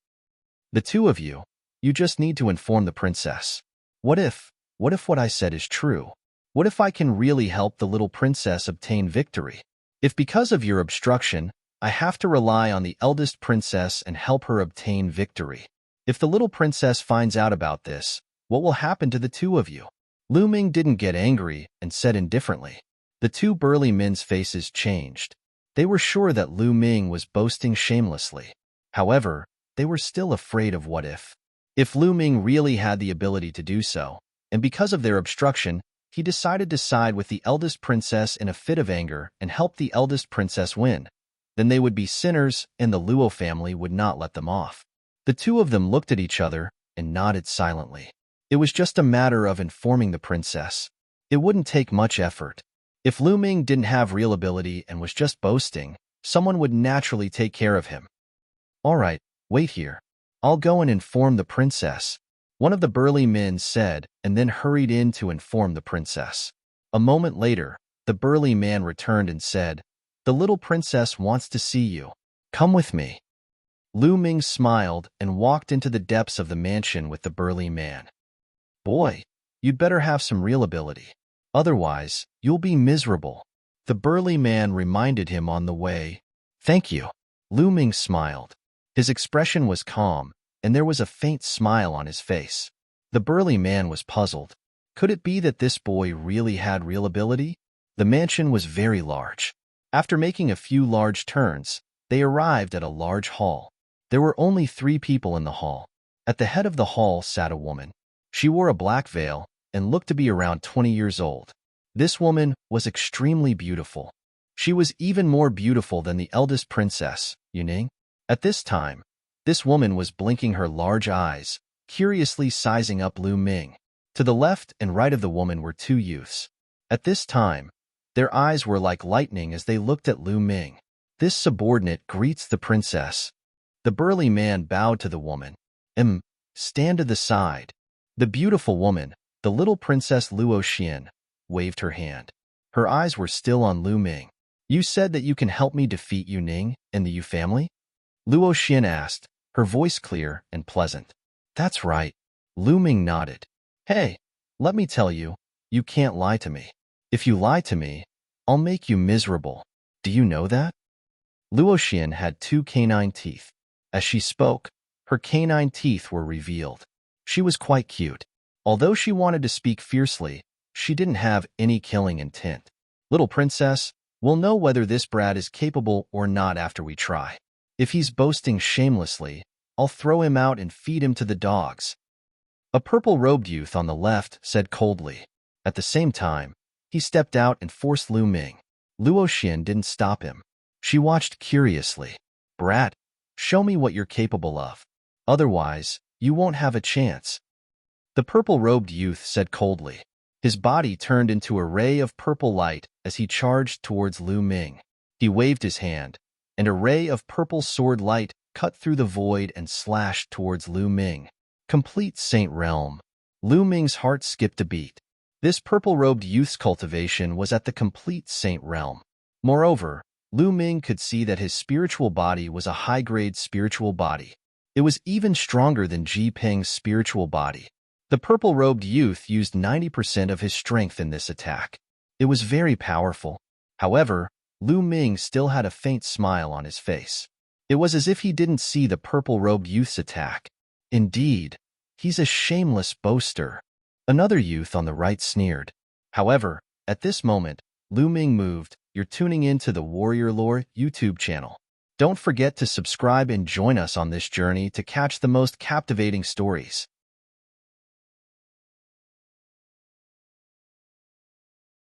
The two of you, you just need to inform the princess. What if what I said is true? What if I can really help the little princess obtain victory? If because of your obstruction, I have to rely on the eldest princess and help her obtain victory. If the little princess finds out about this, what will happen to the two of you? Lu Ming didn't get angry and said indifferently. The two burly men's faces changed. They were sure that Lu Ming was boasting shamelessly. However, they were still afraid of what if. If Lu Ming really had the ability to do so, and because of their obstruction, he decided to side with the eldest princess in a fit of anger and help the eldest princess win, then they would be sinners and the Luo family would not let them off. The two of them looked at each other and nodded silently. It was just a matter of informing the princess. It wouldn't take much effort. If Lu Ming didn't have real ability and was just boasting, someone would naturally take care of him. All right, wait here. I'll go and inform the princess, one of the burly men said, and then hurried in to inform the princess. A moment later, the burly man returned and said, "The little princess wants to see you. Come with me." Lu Ming smiled and walked into the depths of the mansion with the burly man. Boy, you'd better have some real ability. Otherwise, you'll be miserable. The burly man reminded him on the way. Thank you. Lu Ming smiled. His expression was calm, and there was a faint smile on his face. The burly man was puzzled. Could it be that this boy really had real ability? The mansion was very large. After making a few large turns, they arrived at a large hall. There were only 3 people in the hall. At the head of the hall sat a woman. She wore a black veil and looked to be around 20 years old. This woman was extremely beautiful. She was even more beautiful than the eldest princess, Yuning. At this time, this woman was blinking her large eyes, curiously sizing up Lu Ming. To the left and right of the woman were 2 youths. At this time, their eyes were like lightning as they looked at Lu Ming. This subordinate greets the princess. The burly man bowed to the woman. Stand to the side. The beautiful woman, the little princess Luo Xian, waved her hand. Her eyes were still on Lu Ming. You said that you can help me defeat Yuning and the Yu family? Luo Xian asked, her voice clear and pleasant. That's right. Lu Ming nodded. Hey, let me tell you, you can't lie to me. If you lie to me, I'll make you miserable. Do you know that? Luo Xian had 2 canine teeth. As she spoke, her canine teeth were revealed. She was quite cute. Although she wanted to speak fiercely, she didn't have any killing intent. Little princess, we'll know whether this brat is capable or not after we try. If he's boasting shamelessly, I'll throw him out and feed him to the dogs. A purple-robed youth on the left said coldly. At the same time, he stepped out and forced Lu Ming. Luo Xian didn't stop him. She watched curiously. Brat, show me what you're capable of. Otherwise, you won't have a chance. The purple-robed youth said coldly. His body turned into a ray of purple light as he charged towards Lu Ming. He waved his hand, and a ray of purple sword light cut through the void and slashed towards Lu Ming. Complete Saint Realm. Lu Ming's heart skipped a beat. This purple-robed youth's cultivation was at the complete Saint Realm. Moreover, Lu Ming could see that his spiritual body was a high-grade spiritual body. It was even stronger than Ji Peng's spiritual body. The purple-robed youth used 90% of his strength in this attack. It was very powerful. However, Lu Ming still had a faint smile on his face. It was as if he didn't see the purple-robed youth's attack. Indeed, he's a shameless boaster. Another youth on the right sneered. However, at this moment, Lu Ming moved. You're tuning in to the Warrior Lore YouTube channel. Don't forget to subscribe and join us on this journey to catch the most captivating stories.